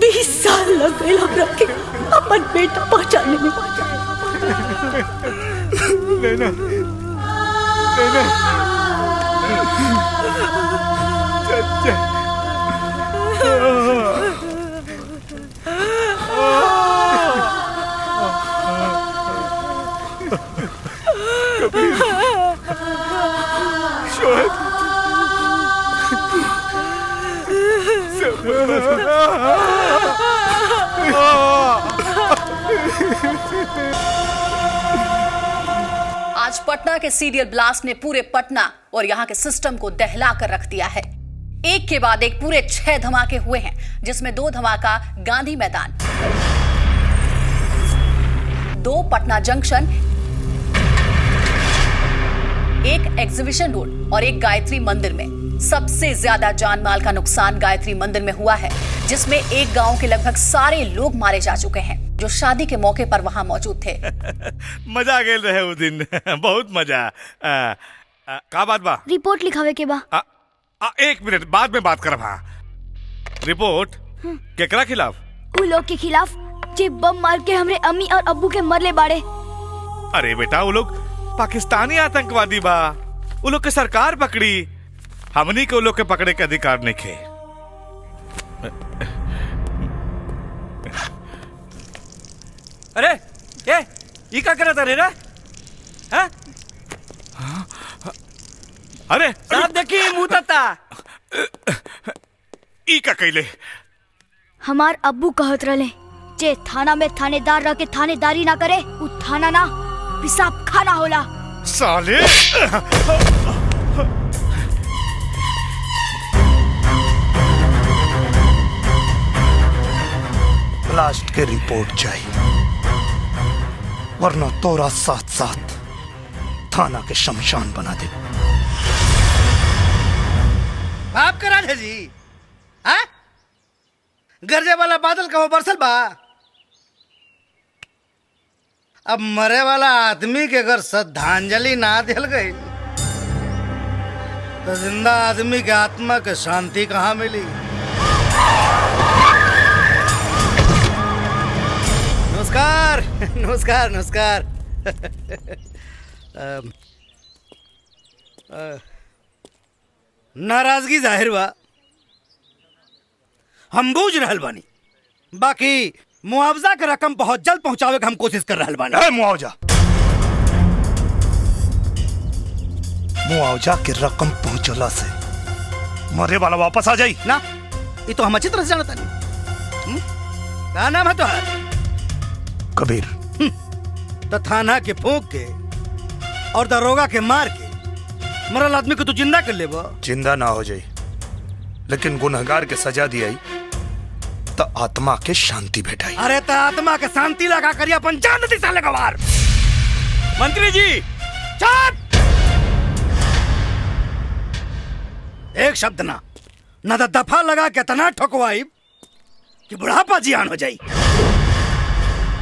20 साल लग गए हमरा के अपन बेटा पहचानने में। लेना लेना चाचा आज पटना के सीरियल ब्लास्ट ने पूरे पटना और यहाँ के सिस्टम को दहला कर रख दिया है। एक के बाद एक पूरे 6 धमाके हुए हैं, जिसमें 2 धमाका गांधी मैदान, 2 पटना जंक्शन, 1 एग्जीबिशन रोड और 1 गायत्री मंदिर में। सबसे ज्यादा जान माल का नुकसान गायत्री मंदिर में हुआ है, जिसमें एक गांव के लगभग सारे लोग मारे जा चुके हैं जो शादी के मौके पर वहां मौजूद थे। मजा गेल रहे उस दिन बहुत मजा। का बात बा? रिपोर्ट लिखावे के बा। 1 मिनट बाद में बात करब। हाँ, रिपोर्ट केकरा खिलाफ? उ लोग के खिलाफ जे बम मार के हमरे अम्मी और अब्बू के मरले बाड़े। अरे बेटा वो लोग पाकिस्तानी आतंकवादी बा, वो लोग के सरकार पकड़ी, हमनी के वो लोग के पकड़े के अधिकार नहीं खे। अरे ये क्या करत रे? हैं? अरे साहब देखिए मुंह तता। ई का कैले? हमार अब्बू कहत रहे जे थाना में थानेदार रह के थानेदारी ना करे उ थाना ना पेशाब खाना होला। साले ब्लास्ट के रिपोर्ट चाहिए, वरना तोरा साथ साथ थाना के शमशान बना दे। बाप करा है जी, हाँ? गरजे वाला बादल का वो बरसल बा। अब मरे वाला आदमी के अगर श्रद्धांजलि ना दिल गई तो जिंदा आदमी के आत्मा के शांति कहाँ मिली? नमस्कार नमस्कार नमस्कार। नाराजगी जाहिर बा, हम बूझ रहल बानी, बाकी मुआवजा के रकम बहुत जल्द पहुंचावे के हम कोशिश कर रहल बानी। मुआवजा के रकम पहुंचला से मरे वाला वापस आ जाई ना? ये तो हम अच्छी तरह से जानता नहीं। क्या नाम है तुम्हारा? कबीर। तो थाना के फूंक के और दरोगा के मार के मरल आदमी को तू जिंदा कर ले? जिंदा ना हो जाई, लेकिन गुनहगार के सजा दिया तो आत्मा के शांति भेटाई। अरे तो आत्मा के शांति लगा करी अपन जान दी साले गवार। मंत्री जी चुप! एक शब्द ना तो दफा लगा के तना ठोकवाई कि बुढ़ापा जियान हो जाई।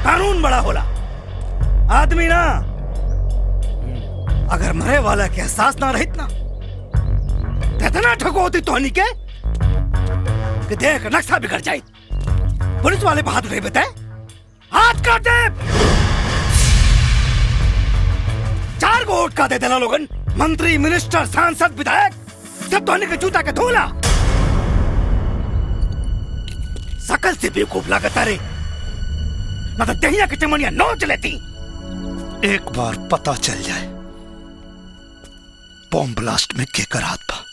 कानून बड़ा होला, आदमी ना। अगर मरे वाला के एहसास ना रहित ना तो इतना ठोकवाती तोहनी के कि देख नक्शा बिगड़ जाए। पुलिस वाले बात रहे बताए, हाथ काट दे। 4 को वोट का दे देना लोगन, मंत्री मिनिस्टर सांसद विधायक सब तोहनी के जूता के धोला। सकल से बेवकूफ लागता रे, ना तो दहिया के चमनिया नोच लेती। एक बार पता चल जाए बॉम्ब ब्लास्ट में केकर हाथ बा,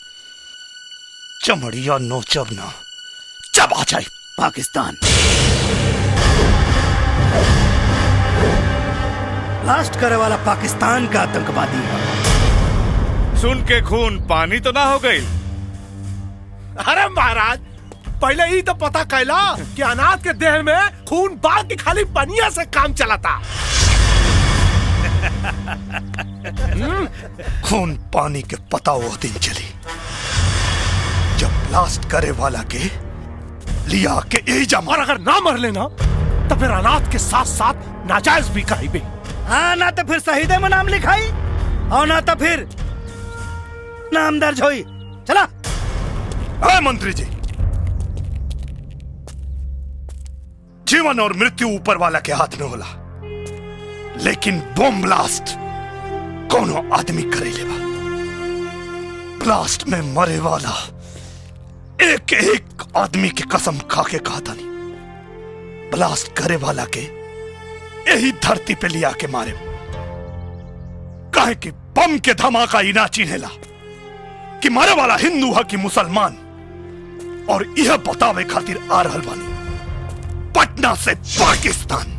चमड़िया नोचब ना जब आ जाए। पाकिस्तान ब्लास्ट करे वाला पाकिस्तान का आतंकवादी है। सुन के खून पानी तो ना हो गई? अरे महाराज, पहले ही तो पता कैला कि अनाथ के देह में खून बाग की खाली पनिया से काम चलाता। खून पानी के पता वो दिन चली जब ब्लास्ट करे वाला के लिया के एजा और अगर ना मर लेना तो फिर अनाथ के साथ साथ नाजायज भी कराई बे। हाँ, ना तो फिर शहीदे में नाम लिखाई और ना तो फिर नाम दर्ज होई। चला। मंत्री जी, जीवन और मृत्यु ऊपर वाला के हाथ में होला, लेकिन बम ब्लास्ट कोनो आदमी करे लेवा। ब्लास्ट में मरे वाला एक एक आदमी की कसम खा के कहा था नहीं, ब्लास्ट करे वाला के यही धरती पे लिया के मारे। काहे कि बम के धमाका ही ना चिन्हेला कि मारे वाला हिंदू है कि मुसलमान, और यह बतावे खातिर आ रहल बानी पटना से पाकिस्तान।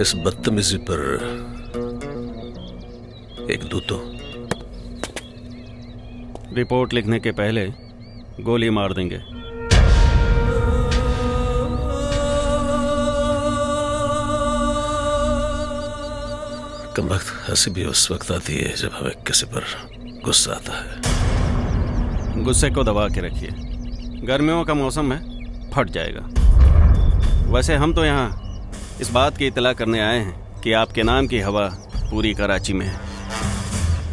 इस बदतमीजी पर एक दूतो। रिपोर्ट लिखने के पहले गोली मार देंगे। कमबख्त हंसी भी उस वक्त आती है जब हमें किसी पर गुस्सा आता है। गुस्से को दबा के रखिए, गर्मियों का मौसम है, फट जाएगा। वैसे हम तो यहाँ इस बात की इतला करने आए हैं कि आपके नाम की हवा पूरी कराची में है।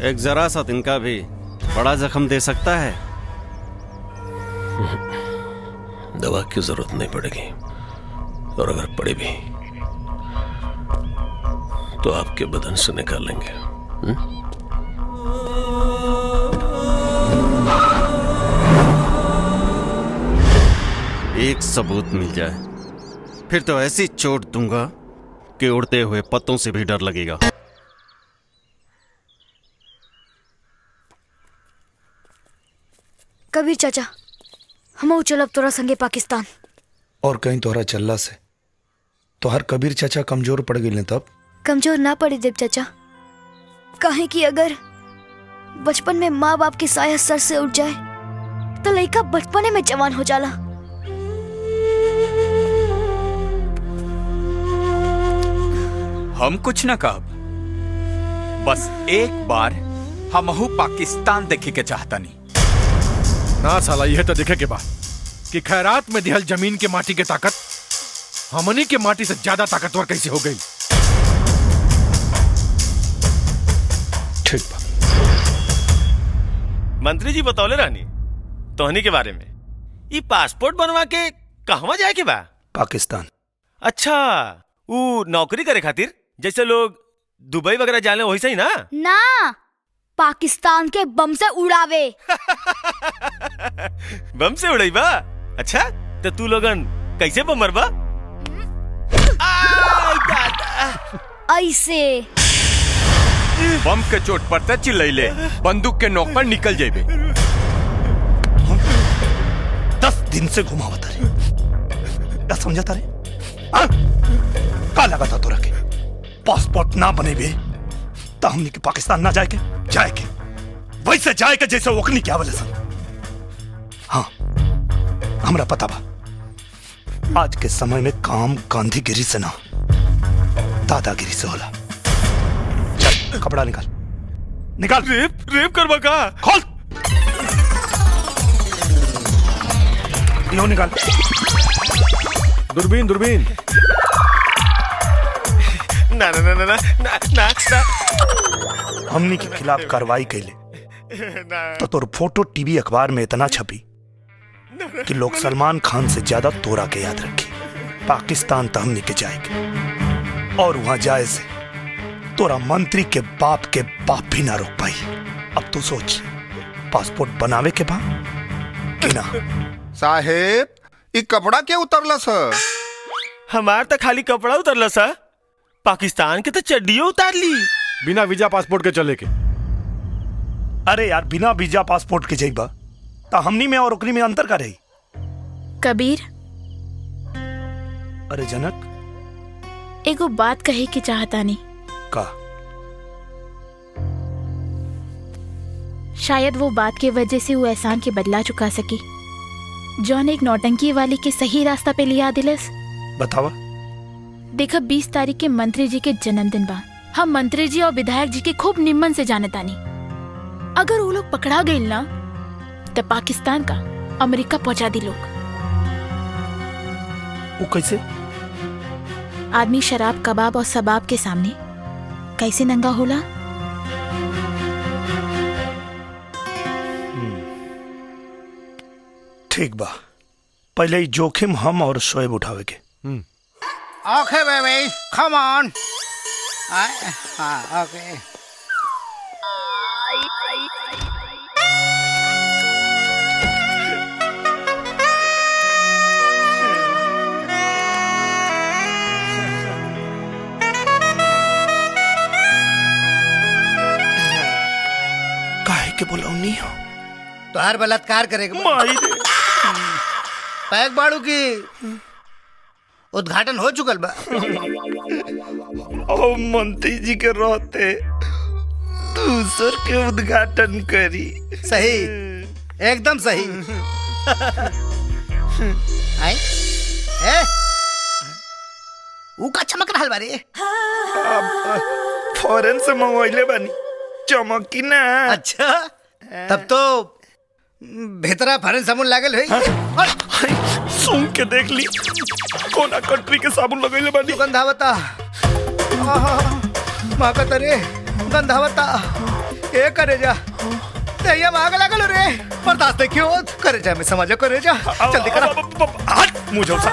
एक जरा सा तिनका भी बड़ा जख्म दे सकता है। दवा की जरूरत नहीं पड़ेगी, और अगर पड़े भी तो आपके बदन से निकाल लेंगे। एक सबूत मिल जाए फिर तो ऐसी चोट दूंगा कि उड़ते हुए पत्तों से भी डर लगेगा। कबीर चाचा, हम चलब तोरा संगे पाकिस्तान। और कहीं तोहरा चलला से तोहर कबीर चाचा कमजोर पड़ गए तब? कमजोर ना पड़ी देव चाचा, काहे कि अगर बचपन में माँ बाप की साया सर से उठ जाए तो लड़का बचपने में जवान हो जाला। हम कुछ न कहब, बस एक बार हमहू पाकिस्तान देखे के चाहता नहीं। ना साला, यह तो देखे के बाद कि खैरात में दिहल जमीन के माटी के ताकत हमनी के माटी से ज्यादा ताकतवर कैसे हो गई। ठीक बा। मंत्री जी बतौले रहनी तोहनी के बारे में। ये पासपोर्ट बनवा के कहवा जाए के बा? पाकिस्तान। अच्छा, वो नौकरी करे खातिर जैसे लोग दुबई वगैरह जाने वैसे ही ना? ना, पाकिस्तान के बम से उड़ावे। बम से उड़ाई बा? अच्छा, तो तू लोगन कैसे बम मरबा? ऐसे बम के चोट पर त चिल्लैले, बंदूक के नोक पर निकल जेबे। 10 दिन से घुमावता रे, क्या समझता रे? का लगा था तोरा के पासपोर्ट ना बने बे तो हमनी के पाकिस्तान ना जाए के वैसे जाए के जैसे ओकनी क्या बोले सन। हाँ, हमरा पता बा आज के समय में काम गांधीगिरी से ना दादागिरी से होला। चल कपड़ा निकाल। रेप करवा का? खोल यो निकाल। दूरबीन। ना ना ना ना ना ना ना ना। हमनी के खिलाफ कार्रवाई कैले तो तोर फोटो टीवी अखबार में इतना छपी कि लोग सलमान खान से ज्यादा तोरा के याद रखी। पाकिस्तान तो हमनी के जाएंगे और वहां जाए से तोरा मंत्री के बाप भी ना रोक पाई। अब तू सोच, पासपोर्ट बनावे के बा कि ना? साहेब, ये कपड़ा क्या उतरला सर? हमार तो खाली कपड़ा उतरला सा, पाकिस्तान के तो चड्डियों उतार ली। बिना वीजा पासपोर्ट के चले के? अरे यार, बिना वीजा पासपोर्ट के जाइबा तो हमनी में और ओकनी में अंतर का रही? कबीर, अरे जनक, एगो बात कहे के चाहता नहीं। का? शायद वो बात के वजह से वो एहसान के बदला चुका सकी, जौन एक नौटंकी वाली के सही रास्ता पे लिया दिलस। बतावा। देखा 20 तारीख के मंत्री जी के जन्मदिन बा। हम मंत्री जी और विधायक जी के खूब निम्मन से जाने तानी। अगर वो लोग पकड़ा गए ना तो पाकिस्तान का अमेरिका पहुंचा दी लोग। वो कैसे? आदमी शराब, कबाब और सबाब के सामने कैसे नंगा होला? ठीक बा, पहले ही जोखिम हम और शोएब उठावे के। ओके बेबी, कम ऑन। हाँ, ओके। काहे के बोलौनी हो? तो हर बलात्कार करेगा। पैक बाड़ू की उद्घाटन हो चुकल बा। ओ मंत्री जी के रहते दूसर के उद्घाटन करी। सही, एकदम सही। आई ए ऊ का चमक रहल बारे। फॉरेन से मंगवाइले बानी, चमकी ना। अच्छा, तब तो भीतरा फॉरेन साबुन लागल है। सुन के देख ली, कोना कंट्री के साबुन लगैले बानी। गंधावता माकत रे, गंधावता ए करे जा तैया माग लागल रे। बर्दाश्त क्यों करे जा, मैं समझ करे जा। जल्दी करा। हट मुझे सा।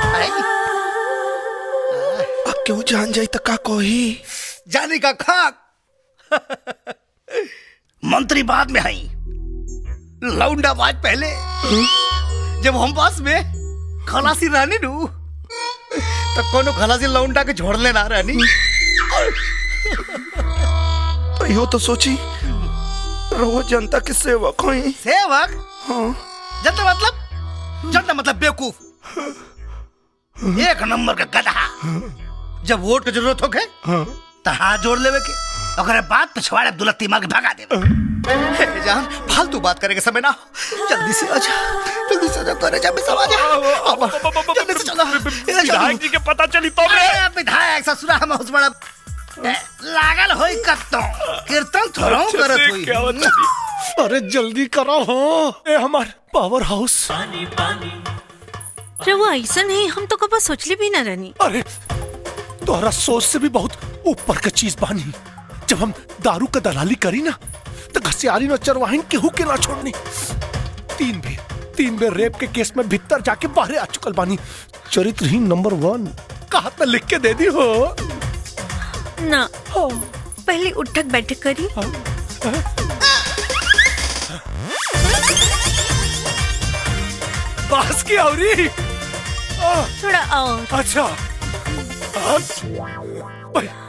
क्यों जान जाई त का कही? जानी का खाक। मंत्री बाद में आई, लौंडा बाज पहले। जब हम पास में खलासी रानी नू तो कोनो खलासी लौंडा के छोड़ने ना रानी। तो यो तो सोची रहो जनता के सेवक होई। सेवक? हाँ। जनता मतलब बेवकूफ, एक नंबर का गधा। जब वोट की जरूरत हो गए तो हाथ जोड़ लेवे के, अगर बात पिछवाड़े दुलत्ती मांग भगा देवे। जान फालतू बात करे के समय ना, जल्दी से आजा, जल्दी से आजा, करे जा, समझ जा, जल्दी से चला। विधायक जी के पता चली तो विधायक ससुरा हम उस बड़ा लागल होई कत्तो कीर्तन थोड़ो करत होई। अरे जल्दी करो हो, ए हमार पावर हाउस। वो ऐसा नहीं, हम तो कब सोचले भी ना रहनी। अरे तोहरा सोच से भी बहुत ऊपर का चीज बानी। जब हम दारू का दलाली करी ना तो घसियारी न चरवाहिन केहू के ना छोड़नी। तीन बेर रेप के केस में भीतर जाके बाहर आ चुकल बानी। चरित्रहीन नंबर 1 कहा तो लिख के दे दी हो ना। पहले उठक बैठक करी। बास की औरी थोड़ा और। अच्छा,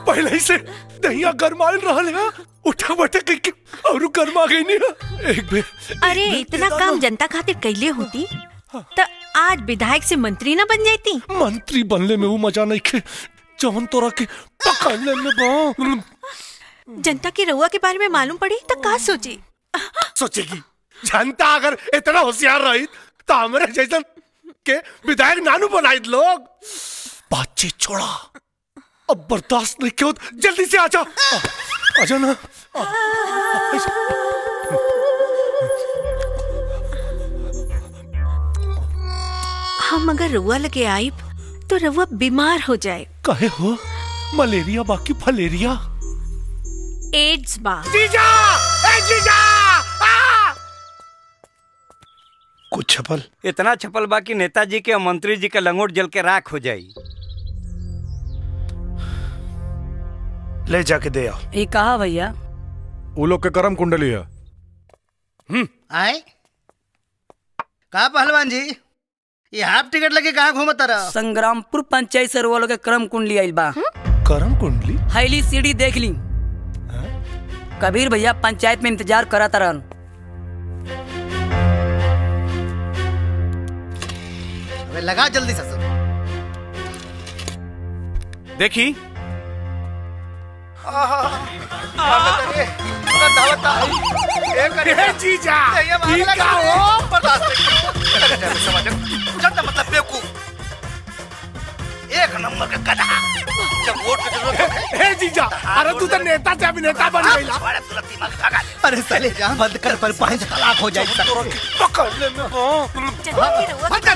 पहले ही से दहिया गरमाल रहल है। उठा बैठक करके और गरमा गई नहीं एक बेर। अरे इतना काम जनता खातिर कैले होती तो आज विधायक से मंत्री ना बन जाती। मंत्री बनले में वो मजा नहीं खे जवन तोरा के पकड़ने में बा। जनता की रउआ के बारे में मालूम पड़ी तो का सोची? सोचेगी जनता अगर इतना होशियार रही तो हमारे जैसन के विधायक नानू बनाई लोग। बातचीत छोड़ा, अब बर्दाश्त नहीं क्यों, जल्दी से आजा। आजा ना। हम अगर रउआ लगे आई तो रउआ बीमार हो जाए। कहे हो? मलेरिया बाकी फलेरिया? एड्स बा। जीजा! ए जीजा! कुछ छपल? इतना छपल बा कि नेताजी के और मंत्री जी के लंगोट जल के राख हो जाई। ले जाके दे आओ। ये कहा भैया? वो लोग के कर्म कुंडली है। आए कहा पहलवान जी, ये हाफ टिकट लगे कहाँ घूमता रहा? संग्रामपुर पंचायत से वो लोग के कर्म कुंडली आइल बा। कर्म कुंडली? हैली सीढ़ी देख ली। कबीर भैया पंचायत में इंतजार करा तरन। लगा जल्दी से। देखी जीजा मतलब बेवकूफ एक नंबर का गधा जब वोट की जरूरत हो हे जीजा अरे तू तो नेता से अभिनेता बन गईला अरे साले जहाँ बंद कर पर पांच तलाक हो जाए पकड़ने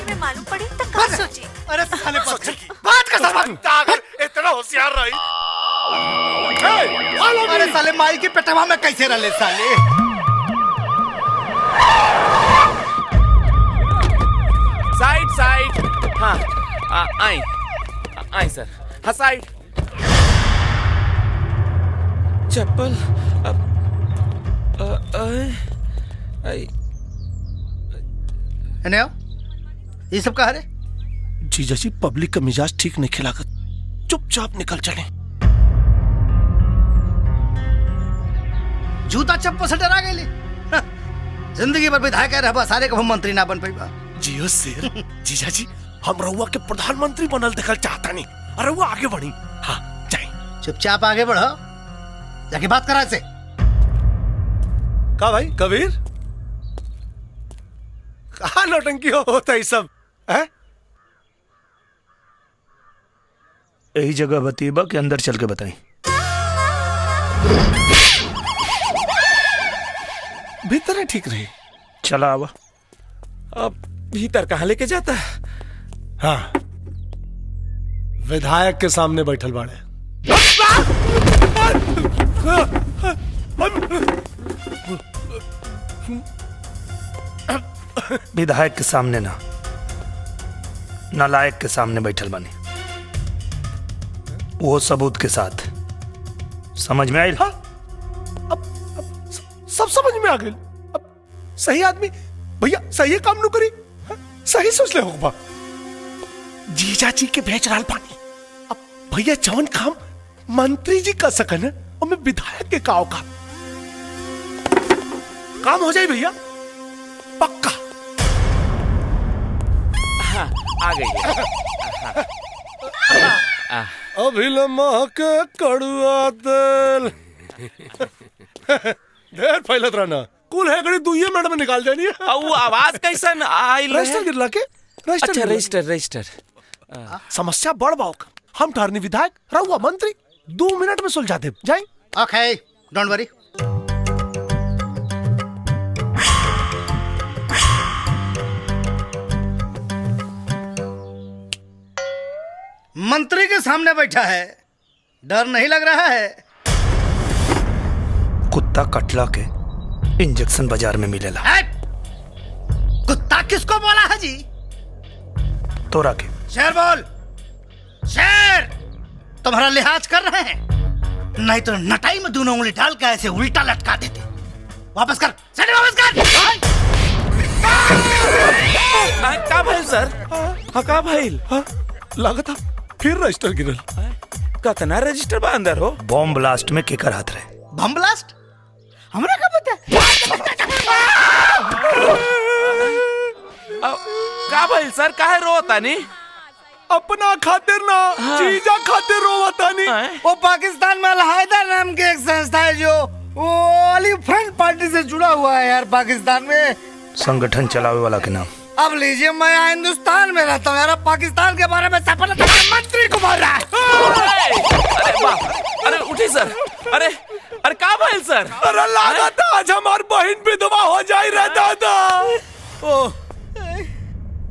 में मालूम पड़े तो क्या सोची? अरे साले बात का सबक अगर इतना होशियार रही अरे साले माई के पेटवा में कैसे रले साले साइड साइड हाँ आई आई सर हाँ साइड चप्पल ये सब कहा रे जीजा जी पब्लिक का मिजाज ठीक नहीं खिलाकर चुपचाप निकल चले जूता चप्पल से डरा गए जिंदगी भर विधायक रहा सारे को मंत्री ना बन पाई जियो शेर जीजा जी हम रहुआ के प्रधानमंत्री बनल देखल चाहता नहीं अरे वो आगे बढ़ी हाँ जाए चुपचाप आगे बढ़ो जाके बात करा से का भाई कबीर कहा नौटंकी होता है सब है यही जगह बतीबा के अंदर चल के बताई भीतर है ठीक रही चला आवा अब भीतर कहाँ लेके जाता है हाँ विधायक के सामने बैठल बाड़े विधायक के सामने ना नालायक के सामने बैठल बानी वो सबूत के साथ समझ में आई हाँ? अब सब समझ में आ गई अब सही आदमी भैया सही काम नु करी हाँ? सही सोच ले होगा जीजा जी के भेज रहा पानी अब भैया जवन काम मंत्री जी कर सकन और मैं विधायक के काव का काम हो जाए भैया पक्का हाँ आ गई अभिलम्मा के कड़ुआ तेल ढेर फैलत रहना कुल है गड़ी दुइये मिनट में निकाल जानी है वो आवाज कैसन आइल है रजिस्टर गिरला के अच्छा रजिस्टर समस्या बढ़ बाओ हम ठहरनी विधायक रहुआ मंत्री 2 मिनट में सुलझा दे जाए ओके डोंट वरी मंत्री के सामने बैठा है डर नहीं लग रहा है कुत्ता कटला के इंजेक्शन बाजार में मिलेला कुत्ता किसको बोला है जी तोरा के शेर बोल शेर तुम्हारा लिहाज कर रहे हैं नहीं तो नटाई में दोनों उंगली डाल के ऐसे उल्टा लटका देते वापस कर सेठ वापस कर का भाई सर हाँ का भाई लागत फिर रजिस्टर गिरल कतना रजिस्टर बा अंदर हो बॉम्ब ब्लास्ट में केकर हाथ रहे बम ब्लास्ट हमरा का पता का भाई सर काहे रोता नहीं अपना खातिर ना जीजा खातिर रोवता नहीं वो पाकिस्तान में अलहायदा नाम की एक संस्था है जो वो वाली फ्रंट पार्टी से जुड़ा हुआ है यार पाकिस्तान में संगठन चलावे वाला के नाम अब लीजिए मैं यहाँ हिंदुस्तान में रहता हूँ यार पाकिस्तान के बारे में मंत्री को बोल रहा है अरे उठी सर अरे का भाई सर अरे लगा था आज हमारी बहन विधवा हो जाए रहता था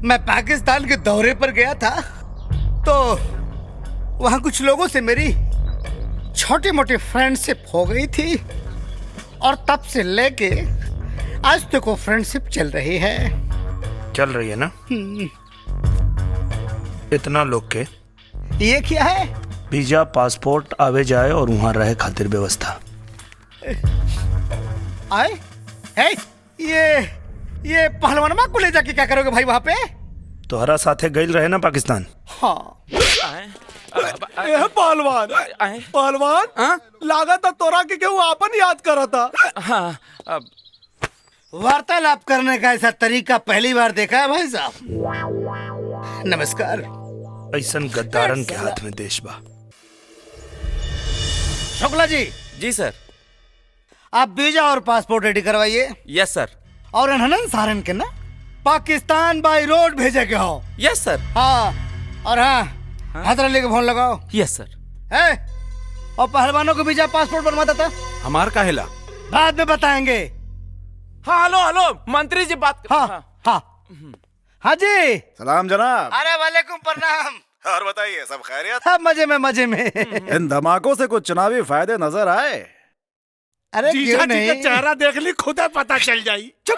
मैं पाकिस्तान के दौरे पर गया था तो वहाँ कुछ लोगों से मेरी छोटी मोटी फ्रेंडशिप हो गई थी और तब से लेके आज तक वो फ्रेंडशिप चल रही है ना इतना लोग के ये क्या है वीजा पासपोर्ट आवे जाए और वहाँ रहे खातिर व्यवस्था आए है ये पहलवानमा को ले जाके क्या करोगे भाई वहाँ पे तोहरा साथे गइल रहे ना पाकिस्तान हाँ पहलवान लागत तोरा के केहू आपन याद करा था हाँ वार्तालाप करने का ऐसा तरीका पहली बार देखा है भाई साहब नमस्कार ऐसन गद्दारन के हाथ में देश बा शुक्ला जी। जी सर। आप वीजा और पासपोर्ट रेडी करवाइए। यस सर। और इन्हन सारन के ना पाकिस्तान बाई रोड भेजे के हो। यस सर। हाँ और हाँ, हैदर अली को फोन लगाओ। यस सर। है और पहलवानों को वीजा पासपोर्ट बनवाता था। हमार का हिला बाद में बताएंगे। हाँ हेलो हेलो मंत्री जी बात। हाँ हाँ हाँ जी। सलाम जनाब। अरे वालेकुम प्रणाम। और बताइए सब खैरियत? हाँ मजे में मजे में। इन धमाकों से कुछ चुनावी फायदे नजर आए? अरे जीजा क्यों जी का नहीं? चेहरा देख ली खुदा पता चल जाई। चुप।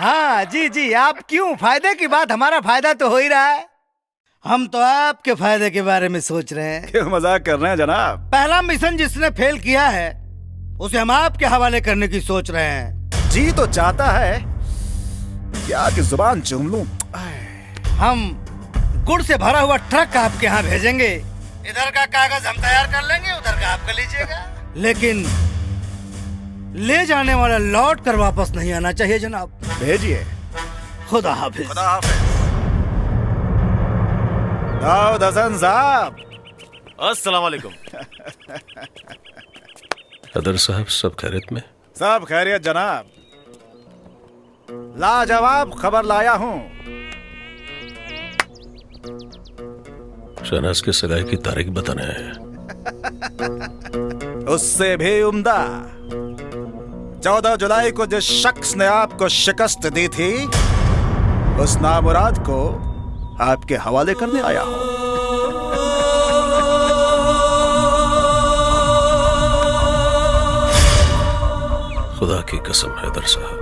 हाँ जी जी, आप क्यों? फायदे की बात, हमारा फायदा तो हो ही रहा है। हम तो आपके फायदे के बारे में सोच रहे हैं। क्यों मजाक कर रहे हैं जनाब? पहला मिशन जिसने फेल किया है उसे हम आपके हवाले करने की सोच रहे हैं। जी तो चाहता है क्या कि जुबान चूम लूं। हम गुड़ से भरा हुआ ट्रक आपके यहाँ भेजेंगे। इधर का कागज हम तैयार कर लेंगे, उधर का आप कर लीजिएगा। लेकिन ले जाने वाला लौट कर वापस नहीं आना चाहिए जनाब। भेजिए। खुदा हाफिज। खुदा हाफिज। दाऊद हसन साहब। अस्सलाम वालेकुम। अदर साहब सब खैरियत में? सब खैरियत जनाब। लाजवाब खबर लाया हूँ। शहनाज की सगाई की तारीख बताने आए हैं। उससे भी उम्दा 14 जुलाई को जिस शख्स ने आपको शिकस्त दी थी उस नामुराद को आपके हवाले करने आया हूं। खुदा की कसम हैदर साहब,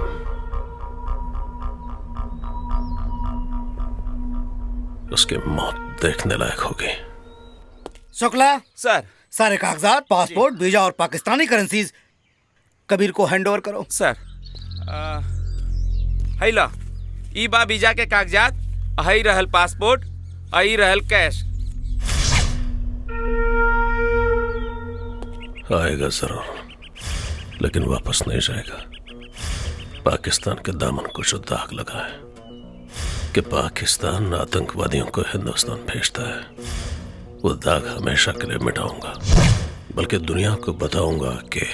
उसकी मौत देखने लायक होगी। शुक्ला सर। सारे कागजात, पासपोर्ट, वीजा और पाकिस्तानी करेंसीज कबीर को हैंडओवर करो। सर हैला ई बा वीजा के कागजात, हई रहल पासपोर्ट, हई रहल कैश। आएगा जरूर, लेकिन वापस नहीं जाएगा। पाकिस्तान के दामन को जो दाग लगा है कि पाकिस्तान आतंकवादियों को हिंदुस्तान भेजता है, वो दाग हमेशा के लिए मिटाऊंगा। बल्कि दुनिया को बताऊंगा कि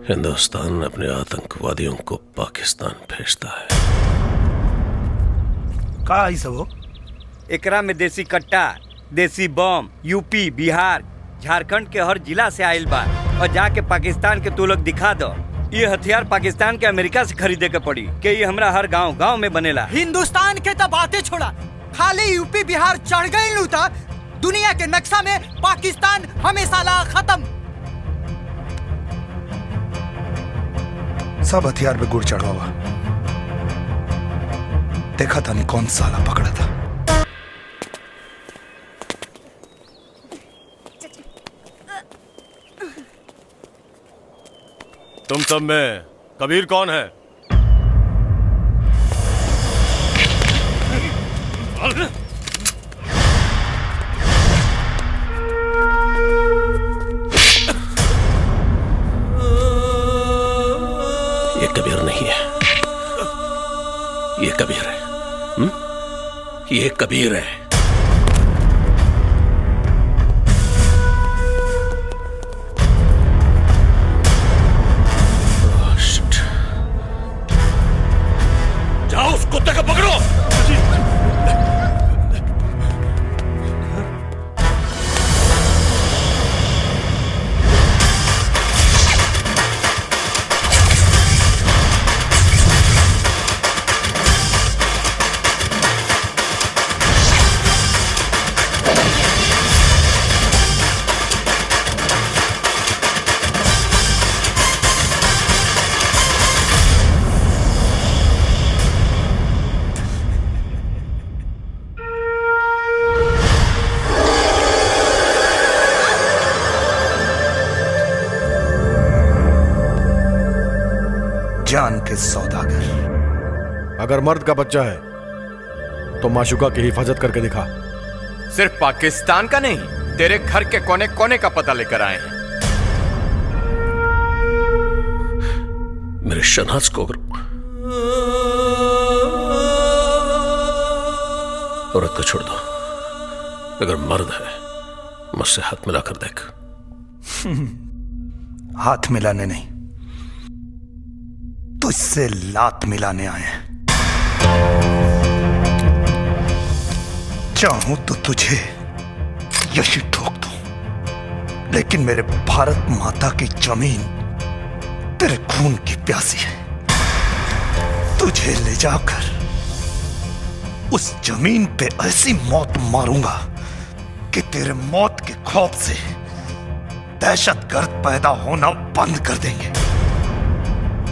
हिंदुस्तान अपने आतंकवादियों को पाकिस्तान भेजता है। का ही सब हो? एकरा में देसी कट्टा, देसी बम यूपी, बिहार, झारखंड के हर जिला से आयल बा। और जाके पाकिस्तान के तू लोग दिखा दो। ये हथियार पाकिस्तान के अमेरिका से खरीदे के पड़ी कि ये हमरा हर गांव गांव में बनेला। हिंदुस्तान के तो बातें छोड़ा, खाली यूपी बिहार चढ़ गई लू था दुनिया के नक्शा में पाकिस्तान हमेशा ला खत्म। सब हथियार पे गुड़ चढ़ा हुआ। देखा था नहीं कौन साला पकड़ा था। तुम सब में कबीर कौन है? ये कबीर नहीं है, ये कबीर है। ये कबीर है। जाओ उस कुत्ते को पकड़ो। जान के सौदागर। अगर मर्द का बच्चा है तो माशुका की हिफाजत करके दिखा। सिर्फ पाकिस्तान का नहीं, तेरे घर के कोने कोने का पता लेकर आए हैं। मेरे शहनाज को औरत को छोड़ दो। अगर मर्द है मुझसे हाथ मिलाकर देख। हाथ मिलाने नहीं, तुझसे लात मिलाने आए हैं। चाहूं तो तुझे यही ठोक दूं, लेकिन मेरे भारत माता की जमीन तेरे खून की प्यासी है। तुझे ले जाकर उस जमीन पे ऐसी मौत मारूंगा कि तेरे मौत के खौफ से दहशतगर्द पैदा होना बंद कर देंगे।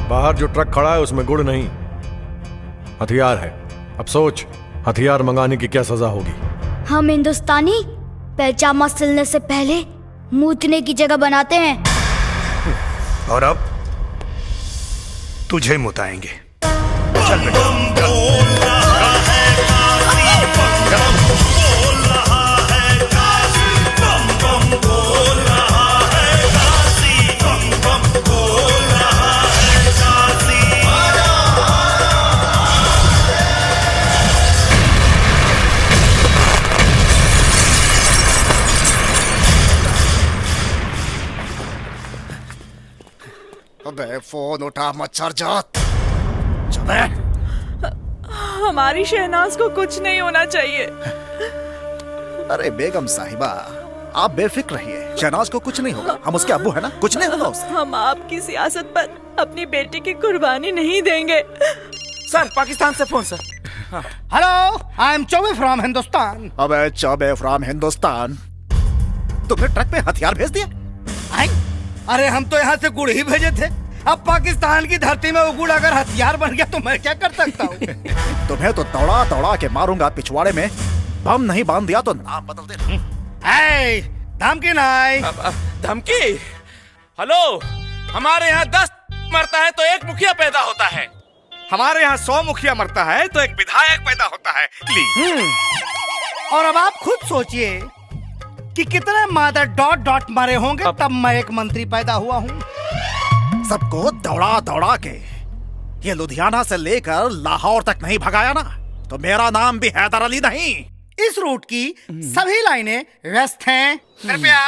बाहर जो ट्रक खड़ा है उसमें गुड़ नहीं, हथियार है। अब सोच, हथियार मंगाने की क्या सजा होगी? हम हिंदुस्तानी पैजामा सिलने से पहले मूतने की जगह बनाते हैं। और अब तुझे मुताएंगे। चल बेटा, अबे फोन उठा मच्छर जात। चले। हमारी शहनाज को कुछ नहीं होना चाहिए। अरे बेगम साहिबा, आप बेफिक्र रहिए, शहनाज को कुछ नहीं होगा। हम उसके अब्बू है ना, कुछ नहीं होगा उसे। हम आपकी सियासत पर अपनी बेटी की कुर्बानी नहीं देंगे। सर, पाकिस्तान से phone sir. Hello, I am Choubey from Hindustan. अबे चौबे फ्रॉम हिंदुस्तान, तुमने ट्रक पे हथियार भेज दिया? अरे हम तो यहाँ से गुड़ ही भेजे थे। अब पाकिस्तान की धरती में वो गुड़ अगर हथियार बन गया तो मैं क्या कर सकता हूँ? तुम्हें तो दौड़ा दौड़ा के मारूंगा। पिछवाड़े में बम नहीं बांध दिया तो नाम बदल देना। धमकी नहीं। धमकी? हेलो, हमारे यहाँ 10 मरता है तो एक मुखिया पैदा होता है। हमारे यहाँ 100 मुखिया मरता है तो एक विधायक पैदा होता है। और अब आप खुद सोचिए कि कितने मादर डॉट डॉट मरे होंगे तब मैं एक मंत्री पैदा हुआ हूँ। सबको दौड़ा दौड़ा के ये लुधियाना से लेकर लाहौर तक नहीं भगाया ना, तो मेरा नाम भी हैदर अली नहीं। इस रूट की सभी लाइनें व्यस्त हैं। कृपया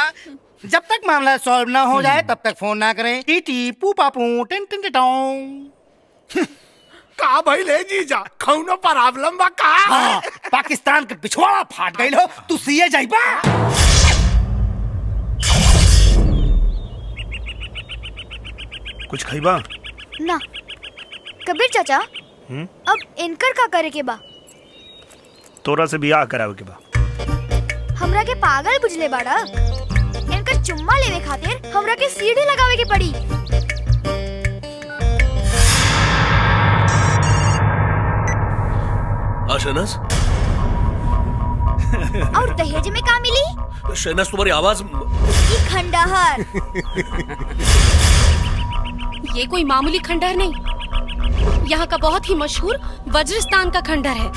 जब तक मामला सॉल्व ना हो जाए तब तक फोन ना करें। टीटी पू पापू टिन टिन टिटों। का भाई ले जीजा, कौनो प्रॉब्लम बा का? हाँ, पाकिस्तान के पिछवाड़ा फाट गई हो, तू सीए जाइबा। कुछ खइबा? ना कबीर चाचा, अब इनकर का करे के बा? तोरा से बियाह करावे के बा। हमरा के पागल बुझले बाड़ा? इनकर चुम्मा लेवे खातिर हमरा के सीढ़ी लगावे के पड़ी। शहनाज, और दहेज में का मिली? शहनाज तुम्हारी आवाज की खंडहर। ये कोई मामूली खंडहर नहीं, यहाँ का बहुत ही मशहूर वज्रस्तान का खंडहर है।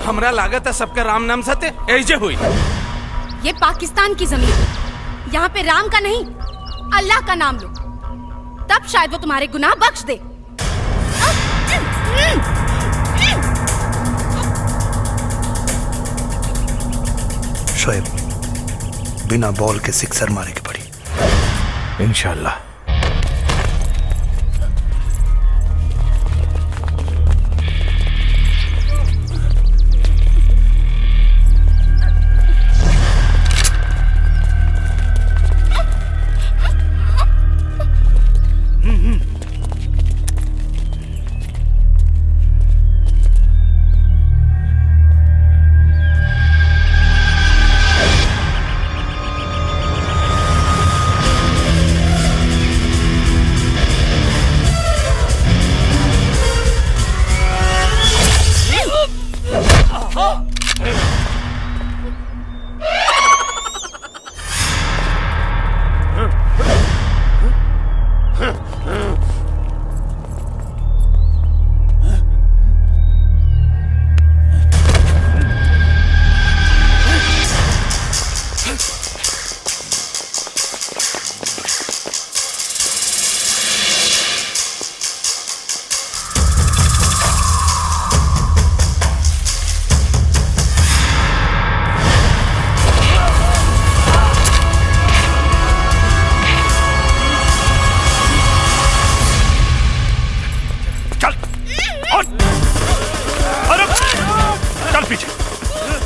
हमरा लागत है सबका राम नाम सत्य ऐसे हुई। ये पाकिस्तान की जमीन है, यहाँ पे राम का नहीं अल्लाह का नाम लो, तब शायद वो तुम्हारे गुनाह बख्श दे। शोएब, बिना बॉल के सिक्सर मारे की पड़ी। इंशाल्लाह।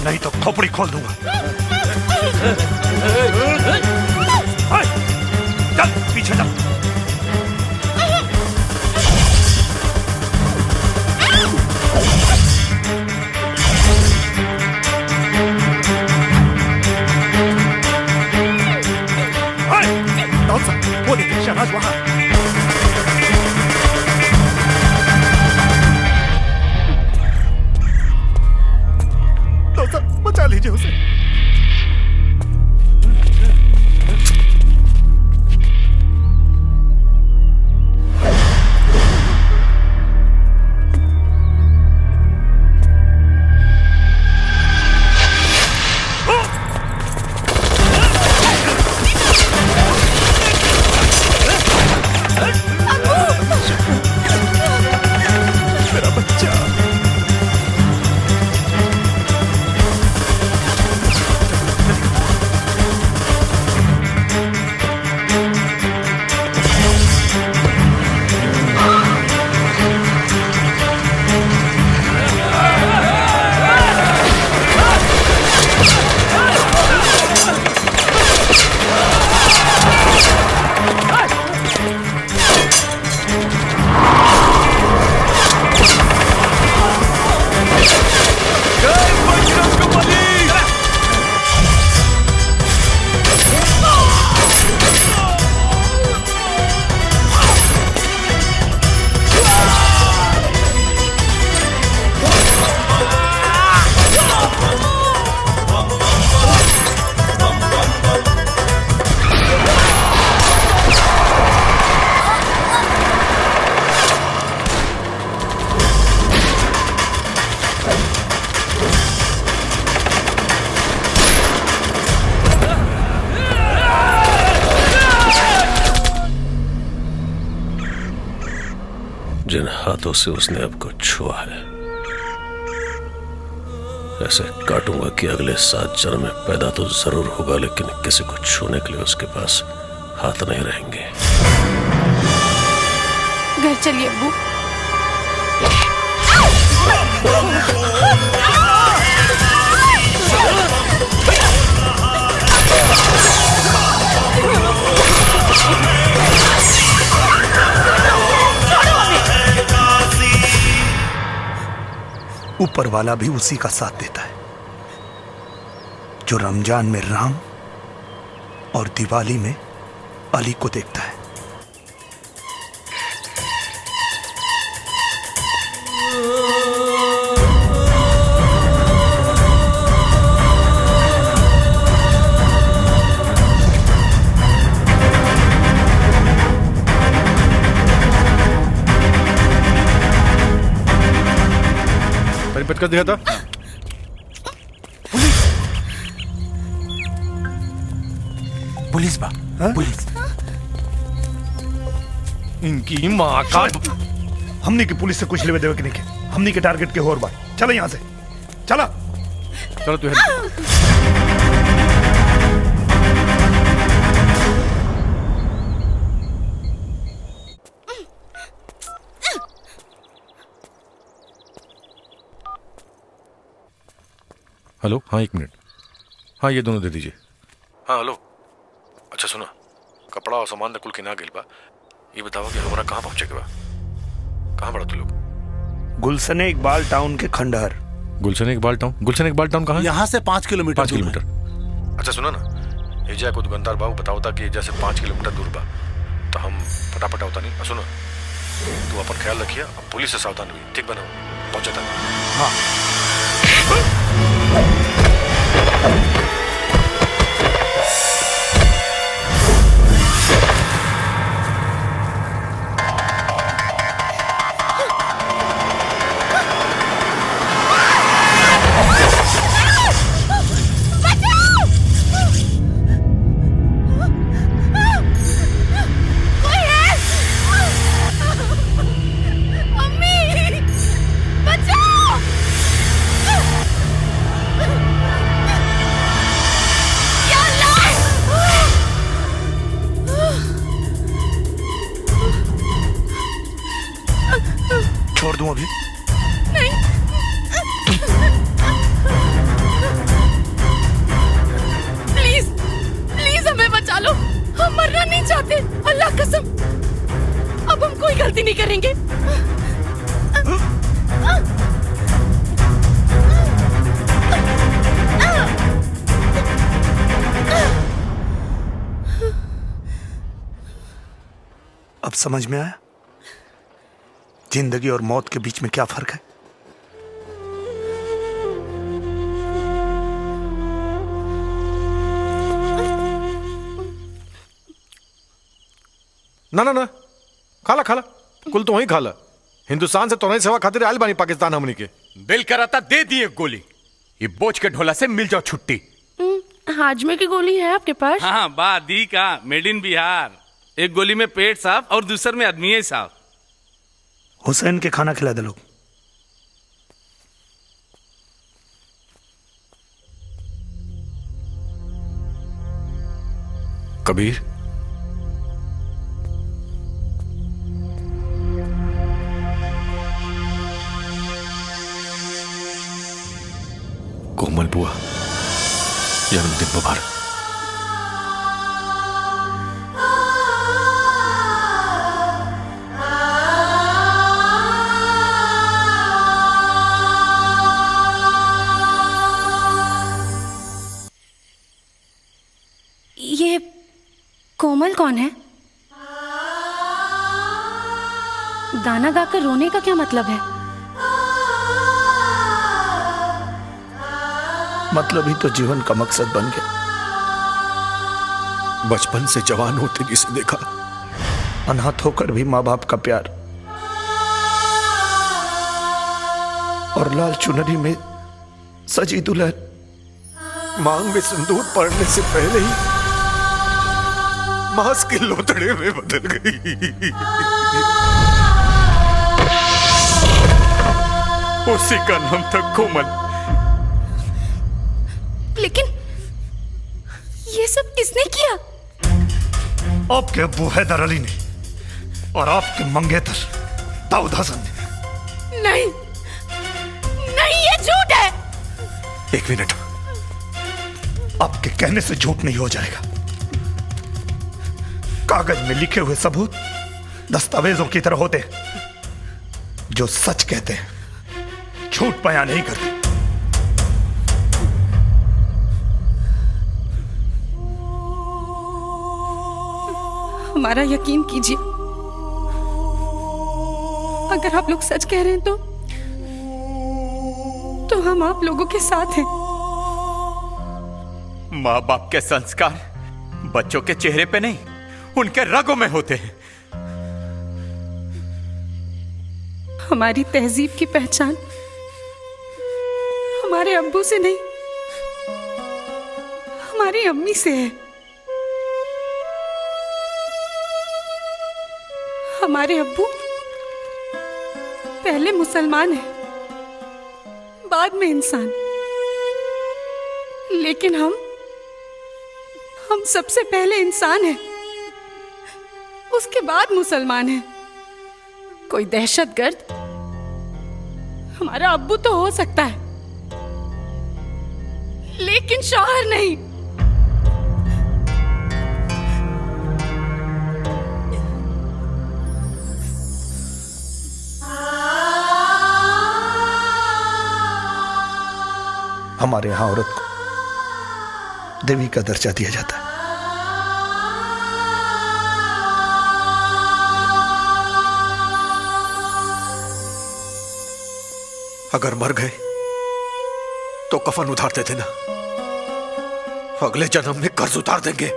नहीं तो खोपड़ी खोल दूंगा। चल पीछे चल। वो देखिए शहनाज वहां। बचा लीजिए उसे। मेरा बच्चा। जिन हाथों से उसने आपको छुआ है, ऐसे काटूंगा कि अगले 7 जन्म में पैदा तो जरूर होगा, लेकिन किसी को छूने के लिए उसके पास हाथ नहीं रहेंगे। घर चलिए अब्बू। ऊपर वाला भी उसी का साथ देता है जो रमजान में राम और दिवाली में अली को देखता है। परिपथ कर दिया था। पुलिस बा पुलिस। इनकी माँ का हमनी की पुलिस से कुछ लेवे देवे के नहीं के। हमनी के टारगेट के और बात। चलो यहाँ से चला। चलो तू हेलो। हाँ 1 मिनट। हाँ ये दोनों दे दीजिए। हाँ हेलो। अच्छा सुनो, कपड़ा और सामान कुल किना गेल बा। ये बताओ कि हमारा कहाँ पहुँचे के बा? कहाँ पड़ा तू लोग? गुलशन इकबाल टाउन के खंडहर। गुलशन इकबाल टाउन? गुलशन इकबाल टाउन कहाँ है? यहाँ से 5 किलोमीटर। 5 किलोमीटर। अच्छा सुनो ना, एजा को दुकानदार बाबू बताओ था कि जैसे 5 किलोमीटर दूर बा, तो हम फटाफट होता नहीं। सुनो तू अपन ख्याल रखिए, अब पुलिस से सावधान हुई। ठीक बना पहुंचा था। हाँ नहीं करेंगे। अब समझ में आया जिंदगी और मौत के बीच में क्या फर्क है। ना ना ना, खाला खाला, कुल तो वही खाला। हिंदुस्तान से तो नहीं सेवा खातिर आयल बानी पाकिस्तान हमनी के। बिल कराता दे दिए गोली, ये बोझ के ढोला से मिल जाओ छुट्टी। हाजमे की गोली है आपके पास? हाँ बा दी का, मेड इन बिहार। एक गोली में पेट साफ और दूसर में आदमी साफ। हुसैन के खाना खिला दे लोग। कबीर, कोमल बुआ, जन्मदिन मुबारक। ये कोमल कौन है? गाना गाकर रोने का क्या मतलब है? मतलब ही तो जीवन का मकसद बन गया। बचपन से जवान होते जिसे देखा, अनाथ होकर भी माँ बाप का प्यार और लाल चुनरी में सजी दुल्हन मांग में सिंदूर पड़ने से पहले ही मांस के लोतड़े में बदल गई। उसी का नाम था कोमल। लेकिन ये सब किसने किया? आपके अब्बू हैदर अली ने और आपके मंगेतर दाऊद हसन ने। नहीं नहीं, ये झूठ है। एक मिनट, आपके कहने से झूठ नहीं हो जाएगा। कागज में लिखे हुए सबूत दस्तावेजों की तरह होते हैं जो सच कहते हैं, झूठ बयान नहीं करते। हमारा यकीन कीजिए, अगर आप लोग सच कह रहे हैं तो हम आप लोगों के साथ हैं। माँ बाप के संस्कार बच्चों के चेहरे पे नहीं, उनके रगों में होते हैं। हमारी तहजीब की पहचान हमारे अब्बू से नहीं, हमारी अम्मी से है। हमारे अब्बू पहले मुसलमान हैं, बाद में इंसान, लेकिन हम सबसे पहले इंसान हैं, उसके बाद मुसलमान हैं। कोई दहशतगर्द हमारा अब्बू तो हो सकता है, लेकिन शौहर नहीं। हमारे यहां औरत को देवी का दर्जा दिया जाता है। अगर मर गए तो कफन उतार देते ना, अगले जन्म में कर्ज उतार देंगे।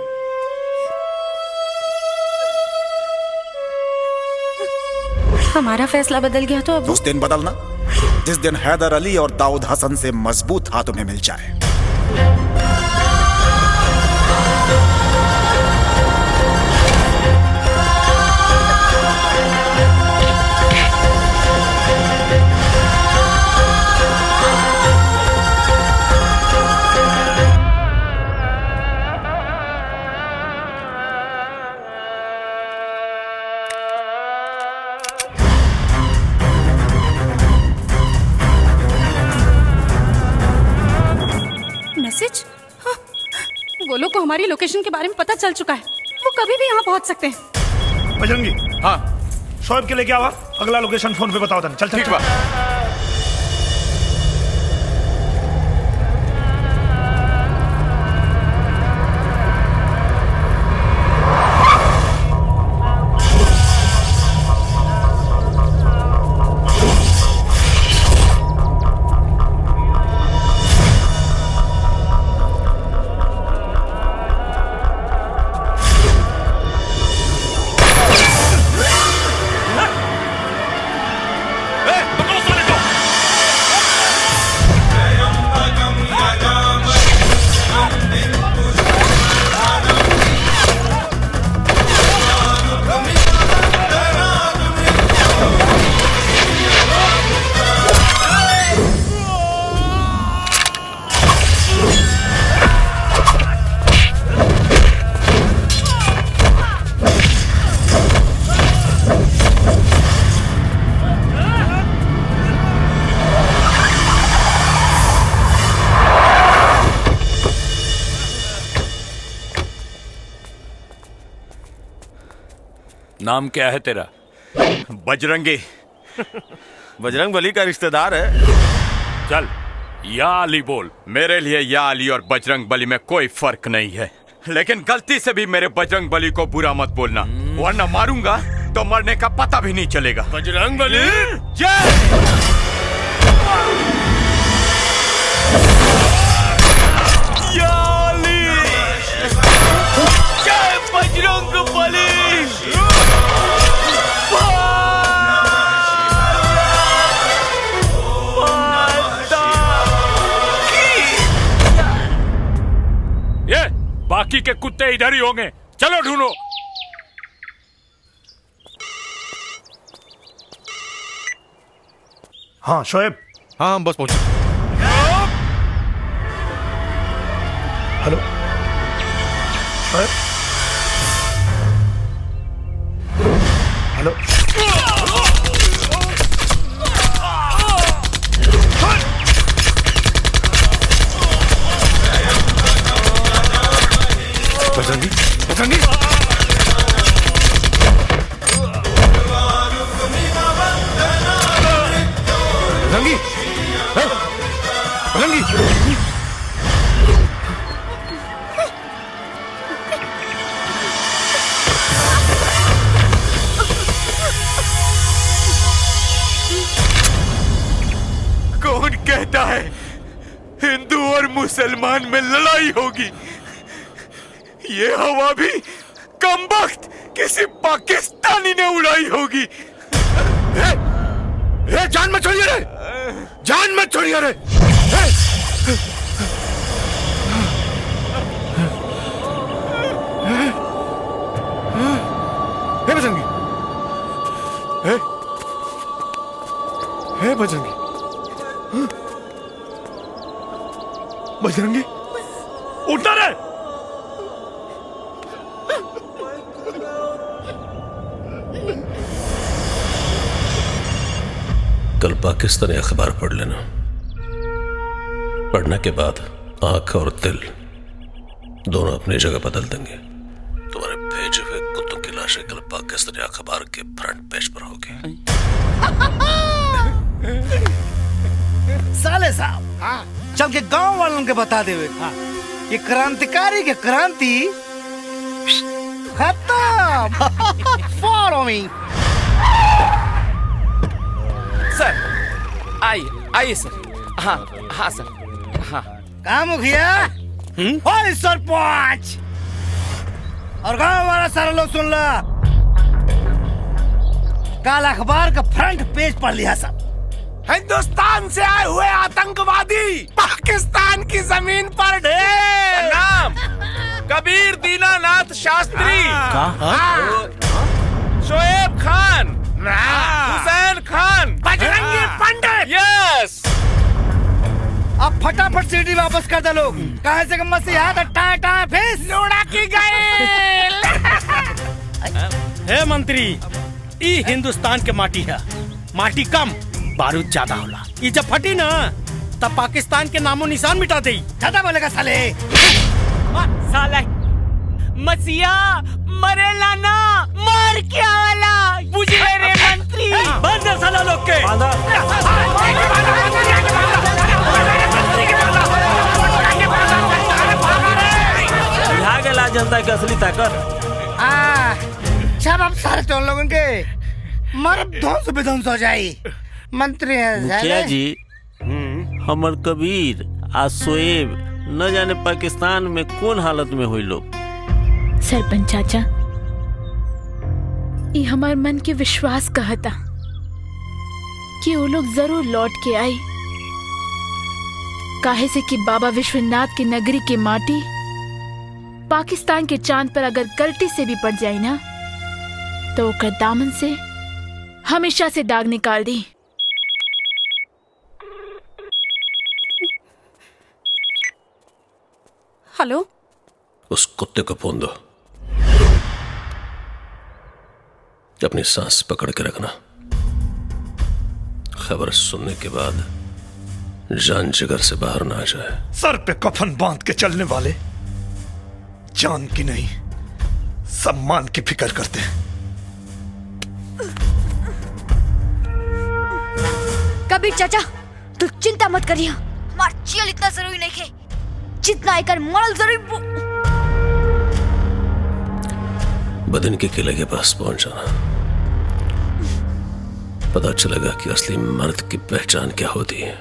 हमारा फैसला बदल गया तो अब उस दिन बदलना जिस दिन हैदर अली और दाऊद हसन से मजबूत हाथों में मिल जाए। मैसेज? हाँ, वो लोग को हमारी लोकेशन के बारे में पता चल चुका है। वो कभी भी यहाँ पहुँच सकते हैं। बजरंगी, हाँ शोएब के लेके आवा, अगला लोकेशन फोन पे बताओ। चल ठीक बा। नाम क्या है तेरा? बजरंगी। बजरंग बली का रिश्तेदार है। चल या अली बोल। मेरे लिए या अली और बजरंग बली में कोई फर्क नहीं है, लेकिन गलती से भी मेरे बजरंग बली को बुरा मत बोलना, वरना मारूंगा तो मरने का पता भी नहीं चलेगा। बजरंग बली जय। या अली, जय बजरंग बली। ये बाकी के कुत्ते इधर ही होंगे, चलो ढूंढो। हाँ शोएब। हाँ हम बस पहुंचे। हेलो शोएब। हेलो बजरंगी, बजरंगी। बजरंगी, बजरंगी। कौन कहता है हिंदू और मुसलमान में लड़ाई होगी? ये हवा भी कम वक्त किसी पाकिस्तानी ने उड़ाई होगी। जान मत छोड़िए रे, जान मत छोड़िए रे। हे बजरंगी, हे बजरंगी, बजरंगी उठना रे। कल पाकिस्तानी अखबार पढ़ लेना, पढ़ने के बाद आंख और दिल दोनों अपनी जगह बदल देंगे। तुम्हारे भेजे हुए कुत्तों की लाशें कल पाकिस्तानी अखबार के फ्रंट पेज पर होगी। साले साहब चल के गांव वालों के बता दे ये क्रांतिकारी के क्रांति खत्म। Follow me. सर आइए सर। हाँ हाँ सर। हाँ कहा मुखिया और सरपंच और गांव वाला सारा लोग सुन ला, कल अखबार का फ्रंट पेज पढ़ लिया सब। हिंदुस्तान से आए हुए आतंकवादी पाकिस्तान की जमीन पर ढेर। नाम कबीर दीनानाथ शास्त्री, शोएब खान, हुसैन खान, बजरंगी पंडित। यस। अब फटाफट सीढ़ी वापस कर दे लोग, कहाँ से मसीहा टाटा फेस लोड़ा की गए। हे मंत्री, ई हिंदुस्तान के माटी है, माटी कम बारूद ज्यादा होला। ये जब फटी ना तब पाकिस्तान के नामो निशान मिटा दे। ज्यादा बोलेगा साले। साले मसिया मरेला ना, मार के आवाला, बुझले रे मंत्री। बंद साला लोग के गेला जनता की असली ताकत। जब अब सारे तो लोगों के मर्द ध्वंस विध्वंस हो जाई। मंत्री मुखिया जी, हमर कबीर आ शोएब न जाने पाकिस्तान में कौन हालत में हुई लोग। सरपंच चाचा, ये हमार मन के विश्वास कहता कि वो लोग जरूर लौट के आई, काहे से कि बाबा विश्वनाथ की नगरी की माटी पाकिस्तान के चांद पर अगर गलती से भी पड़ जाए ना, तो ओकर दामन से हमेशा से दाग निकाल दी। हेलो, उस कुत्ते को फोन दो। अपनी सांस पकड़ के रखना। खबर सुनने के बाद जान जिगर से बाहर ना आ जाए। सर पे कफन बांध के चलने वाले जान की नहीं, सम्मान की फिक्र करते हैं। कबीर चाचा, तू चिंता मत करिए, हमार चियल इतना जरूरी नहीं है जितना आकर मरल जरूरी। बदन के किले के पास पहुंच जाना, पता चलेगा कि असली मर्द की पहचान क्या होती है।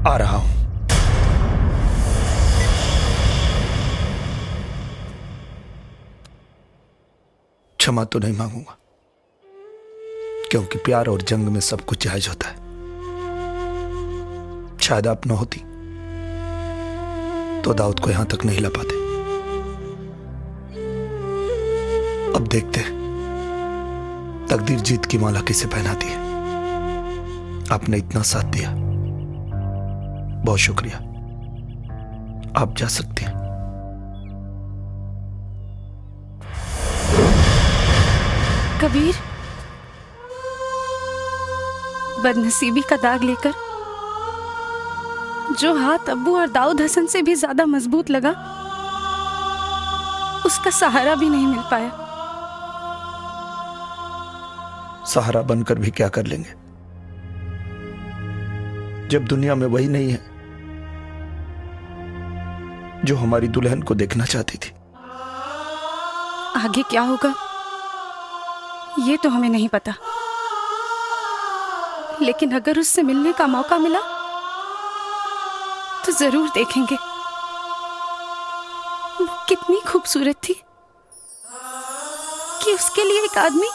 आ रहा हूं। क्षमा तो नहीं मांगूंगा, क्योंकि प्यार और जंग में सब कुछ जायज होता है। शायद आप न होती तो दाऊद को यहां तक नहीं ला पाते। अब देखते हैं तकदीर जीत की माला किसे पहनाती है। आपने इतना साथ दिया, बहुत शुक्रिया। आप जा सकते हैं। कबीर, बदनसीबी का दाग लेकर जो हाथ अब्बू और दाऊद हसन से भी ज्यादा मजबूत लगा, उसका सहारा भी नहीं मिल पाया। सहारा बनकर भी क्या कर लेंगे जब दुनिया में वही नहीं है जो हमारी दुल्हन को देखना चाहती थी। आगे क्या होगा ये तो हमें नहीं पता, लेकिन अगर उससे मिलने का मौका मिला तो जरूर देखेंगे। वो कितनी खूबसूरत थी कि उसके लिए एक आदमी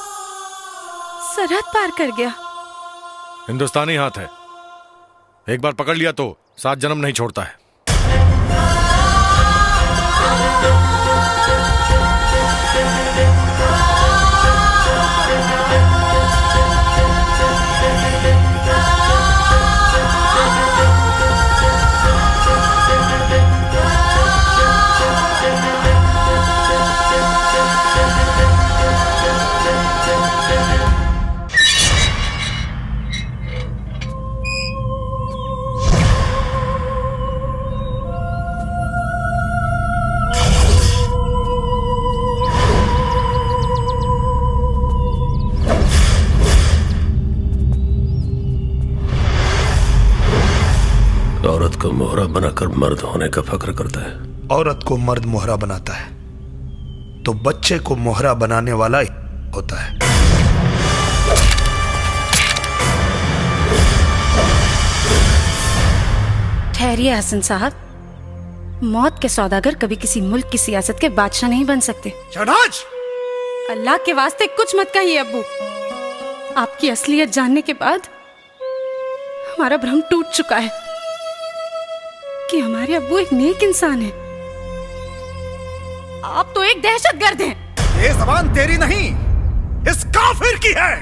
सरहद पार कर गया। हिंदुस्तानी हाथ है, एक बार पकड़ लिया तो 7 जन्म नहीं छोड़ता है। औरत को मोहरा बनाकर मर्द होने का फक्र करता है। औरत को मर्द मोहरा बनाता है तो बच्चे को मोहरा बनाने वाला ही होता है। ठहरिए हसन साहब, मौत के सौदागर कभी किसी मुल्क की सियासत के बादशाह नहीं बन सकते। शहनाज, अल्लाह के वास्ते कुछ मत कहिए अब्बू। आपकी असलियत जानने के बाद हमारा भ्रम टूट चुका है कि हमारे अब्बू एक नेक इंसान है। आप तो एक दहशतगर्द हैं। ये जबान तेरी नहीं, इस काफिर की है।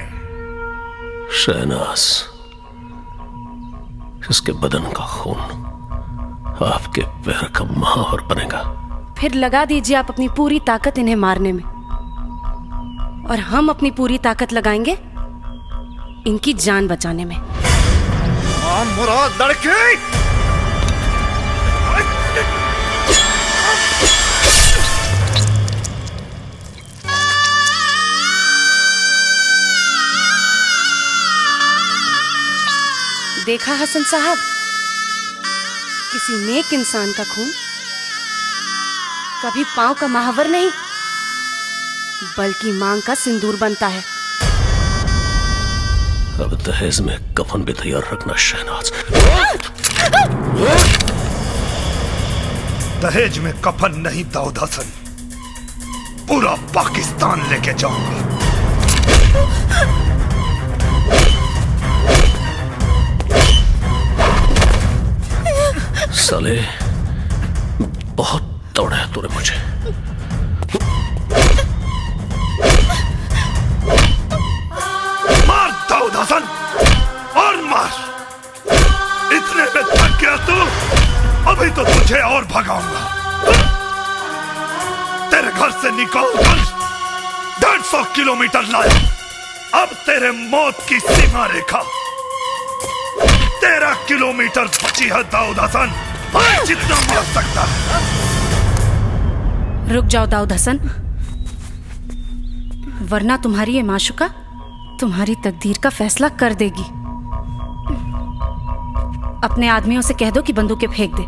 शहनाज, इसके बदन का खून आपके पैर का महावर बनेगा। फिर लगा दीजिए आप अपनी पूरी ताकत इन्हें मारने में, और हम अपनी पूरी ताकत लगाएंगे इनकी जान बचाने में। मुराद लड़के, देखा हसन साहब, किसी नेक इंसान का खून कभी पांव का महावर नहीं बल्कि मांग का सिंदूर बनता है। अब दहेज में कफन भी तैयार रखना शहनाज। दहेज में कफन नहीं दाऊद हसन, पूरा पाकिस्तान लेके जाऊंगा। साले बहुत दौड़ा है तूने मुझे। मार दाऊद हसन और मार। इतने में थक गया तू, अभी तो तुझे और भगाऊंगा। तेरे घर से निकाल कर 150 किलोमीटर लाया। अब तेरे मौत की सीमा रेखा 13 किलोमीटर बची है दाऊद हसन। जितना मार सकता है। रुक जाओ दाऊद हसन, वरना तुम्हारी ये माशुका तुम्हारी तकदीर का फैसला कर देगी। अपने आदमियों से कह दो कि बंदूकें फेंक दे।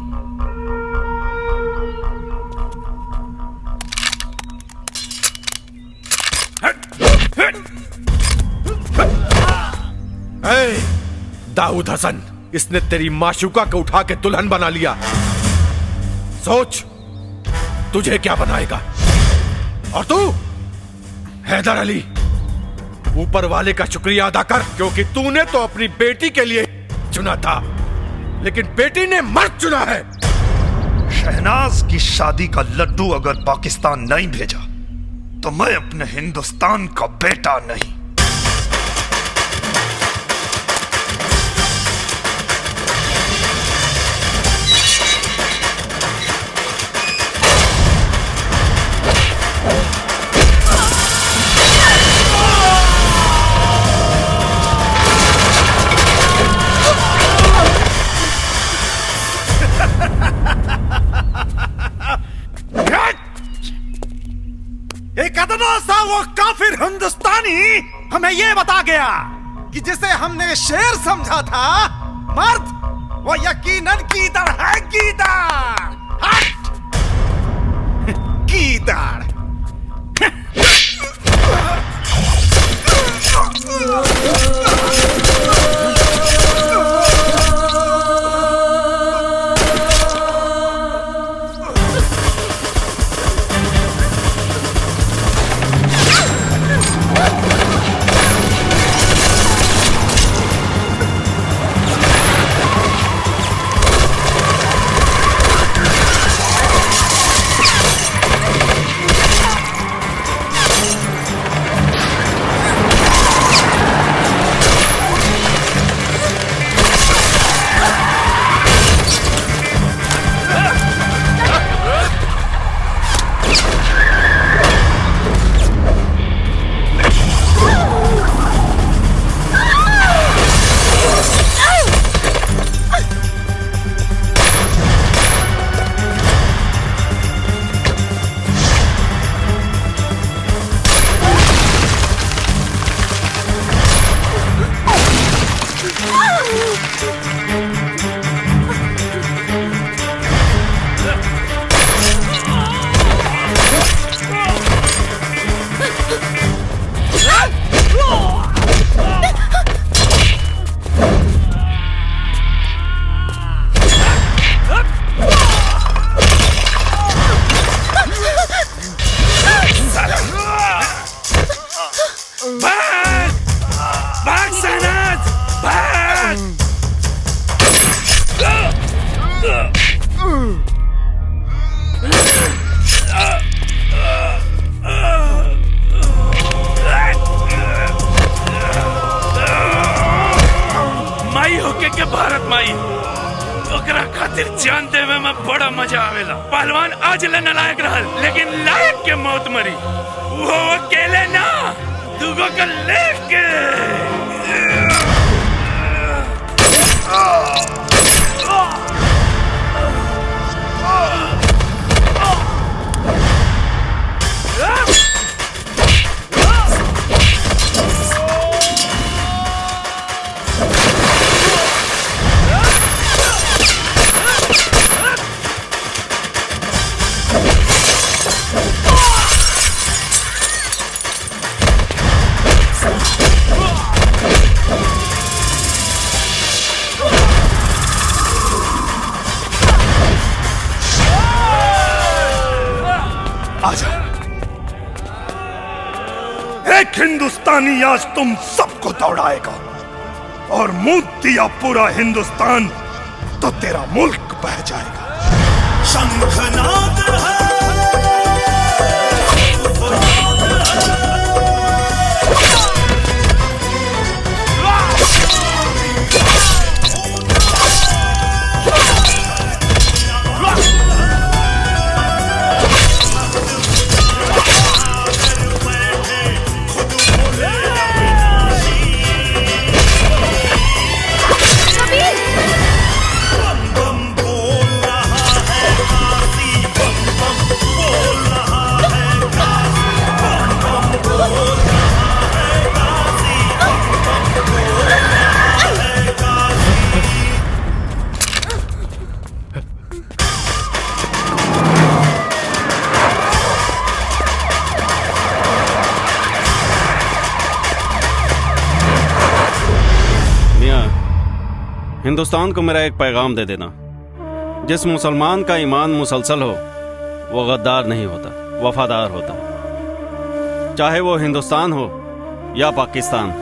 दाऊद हसन, इसने तेरी माशुका को उठा के दुल्हन बना लिया। सोच तुझे क्या बनाएगा। और तू हैदर अली, ऊपर वाले का शुक्रिया अदा कर, क्योंकि तूने तो अपनी बेटी के लिए चुना था, लेकिन बेटी ने मर्द चुना है। शहनाज की शादी का लड्डू अगर पाकिस्तान नहीं भेजा तो मैं अपने हिंदुस्तान का बेटा नहीं। एक अदना सा वो काफिर हिंदुस्तानी हमें ये बता गया कि जिसे हमने शेर समझा था मर्द, वो यकीनन गीदड़ है। गीदड़, हट! गीदड़। जान देवे में बड़ा मजा आवेला। पहलवान आज ले नालायक रहल, लेकिन लायक के मौत मरी। वो अकेले ना, दुगो के लेके। आजा। एक हिंदुस्तानी आज तुम सबको दौड़ाएगा और मूत दिया पूरा हिंदुस्तान तो तेरा मुल्क बह जाएगा। शंखनाद है हिंदुस्तान को मेरा एक पैगाम दे देना, जिस मुसलमान का ईमान मुसलसल हो वो गद्दार नहीं होता, वफादार होता, चाहे वो हिंदुस्तान हो या पाकिस्तान।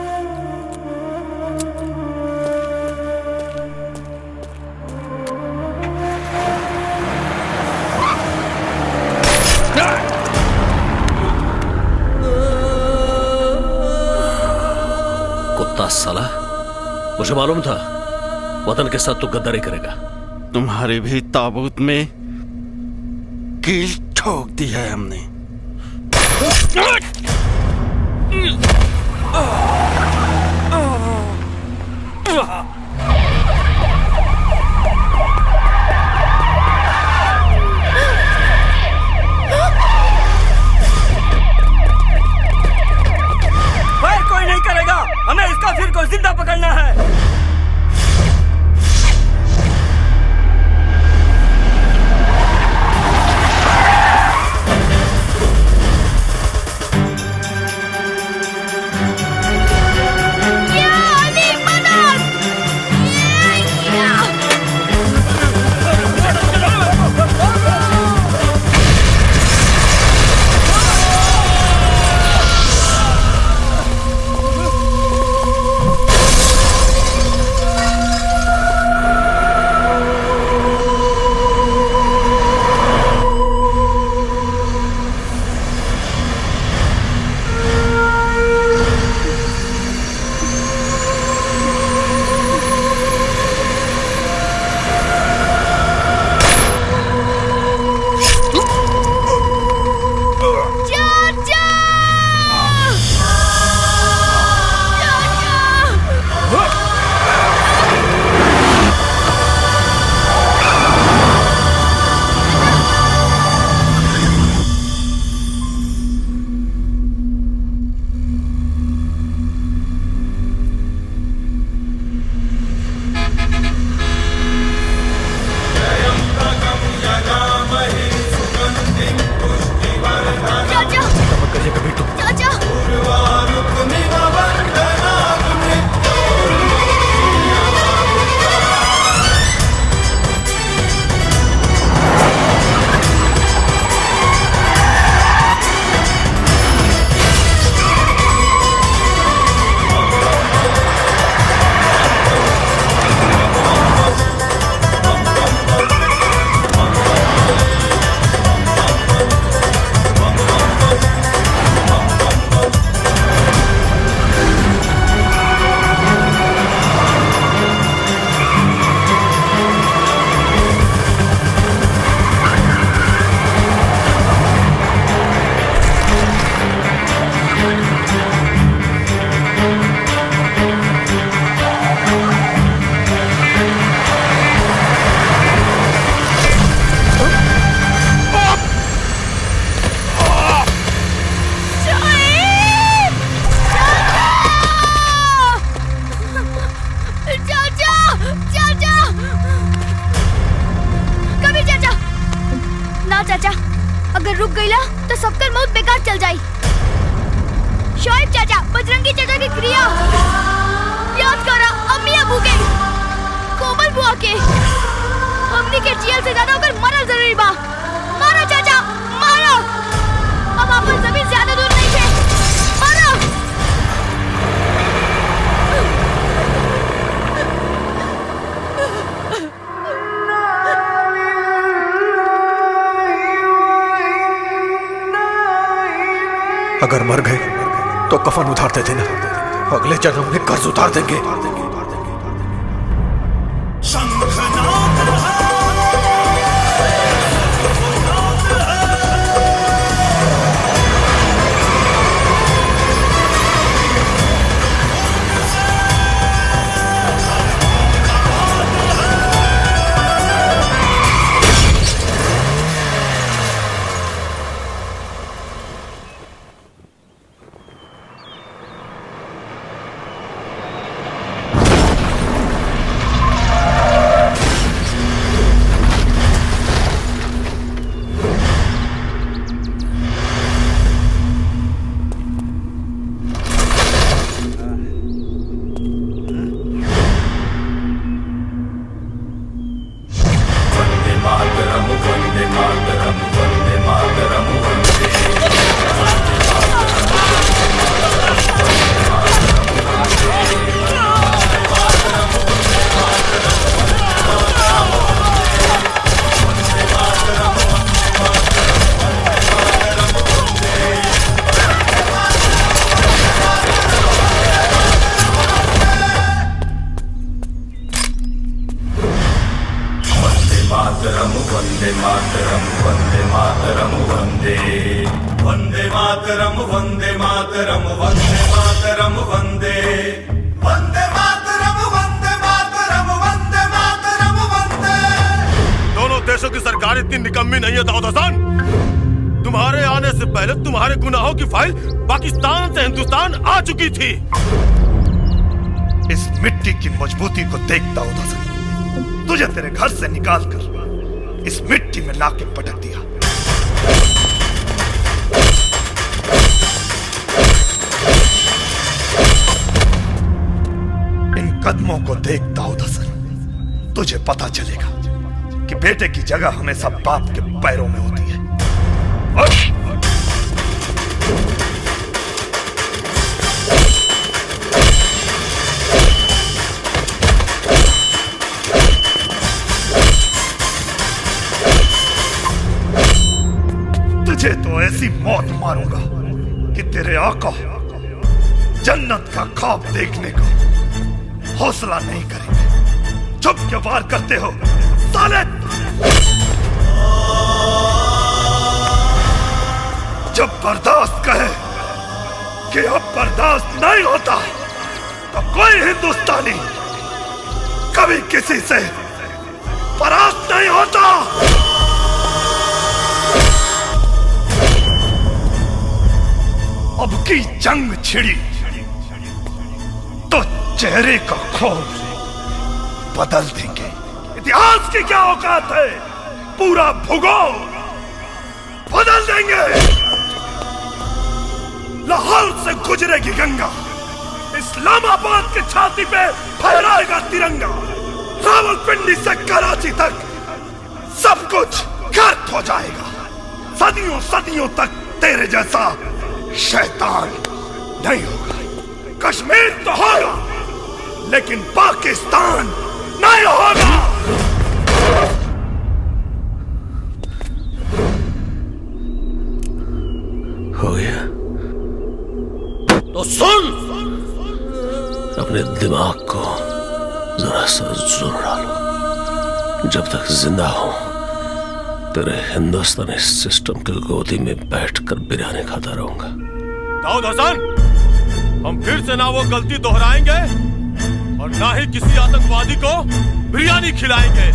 कुत्ता साला, मुझे मालूम था वतन के साथ तो गद्दारी करेगा। तुम्हारे भी ताबूत में कील ठोक दी है हमने। फायर कोई नहीं करेगा, हमें इसका फिर को जिंदा पकड़ना है। अगर रुक गईला तो सबकर मौत बेकार चल जाई। शोएब चाचा, बजरंगी चाचा की क्रिया याद करा, अम्मी अबू के, कोमल बुआ के, हमनी के जेल से ज्यादा अगर मरल जरूरी बा। मारो चाचा, मारो। अगर मर गए तो कफन उतार दे देना, अगले जन्म में कर्ज उतार देंगे। दोनों देशों की सरकार इतनी निकम्मी नहीं है दाऊद हसन। तुम्हारे आने से पहले तुम्हारे गुनाहों की फाइल पाकिस्तान से हिंदुस्तान आ चुकी थी। इस मिट्टी की मजबूती को देख दाऊद हसन, तुझे तेरे घर से निकाल कर इस मिट्टी में लाके पटक दिया। इन कदमों को देख दाऊद हसन, तुझे पता चलेगा कि बेटे की जगह हमेशा बाप के पैरों में होती है। तुझे तो ऐसी मौत मारूंगा कि तेरे आका जन्नत का ख्वाब देखने का हौसला नहीं करेंगे। चुप क्यों वार करते हो साले? जब बर्दाश्त कहे कि अब बर्दाश्त नहीं होता तो कोई हिंदुस्तानी कभी किसी से परास्त नहीं होता। अब की जंग छिड़ी तो चेहरे का खौफ बदल देंगे। इतिहास की क्या औकात है, पूरा भूगोल बदल देंगे। लाहौर से गुजरेगी गंगा, इस्लामाबाद की छाती पे फहराएगा तिरंगा। रावलपिंडी से कराची तक सब कुछ गर्क हो जाएगा। सदियों सदियों तक तेरे जैसा शैतान नहीं होगा। कश्मीर तो होगा लेकिन पाकिस्तान नहीं होगा। हो गया तो सुन, अपने दिमाग को जरा सा जोर डालो। जब तक जिंदा हूं तेरे हिंदुस्तानी सिस्टम की गोदी में बैठकर बिरयानी खाता रहूंगा। दाऊद हसन, हम फिर से ना वो गलती दोहराएंगे और ना ही किसी आतंकवादी को बिरयानी खिलाएंगे।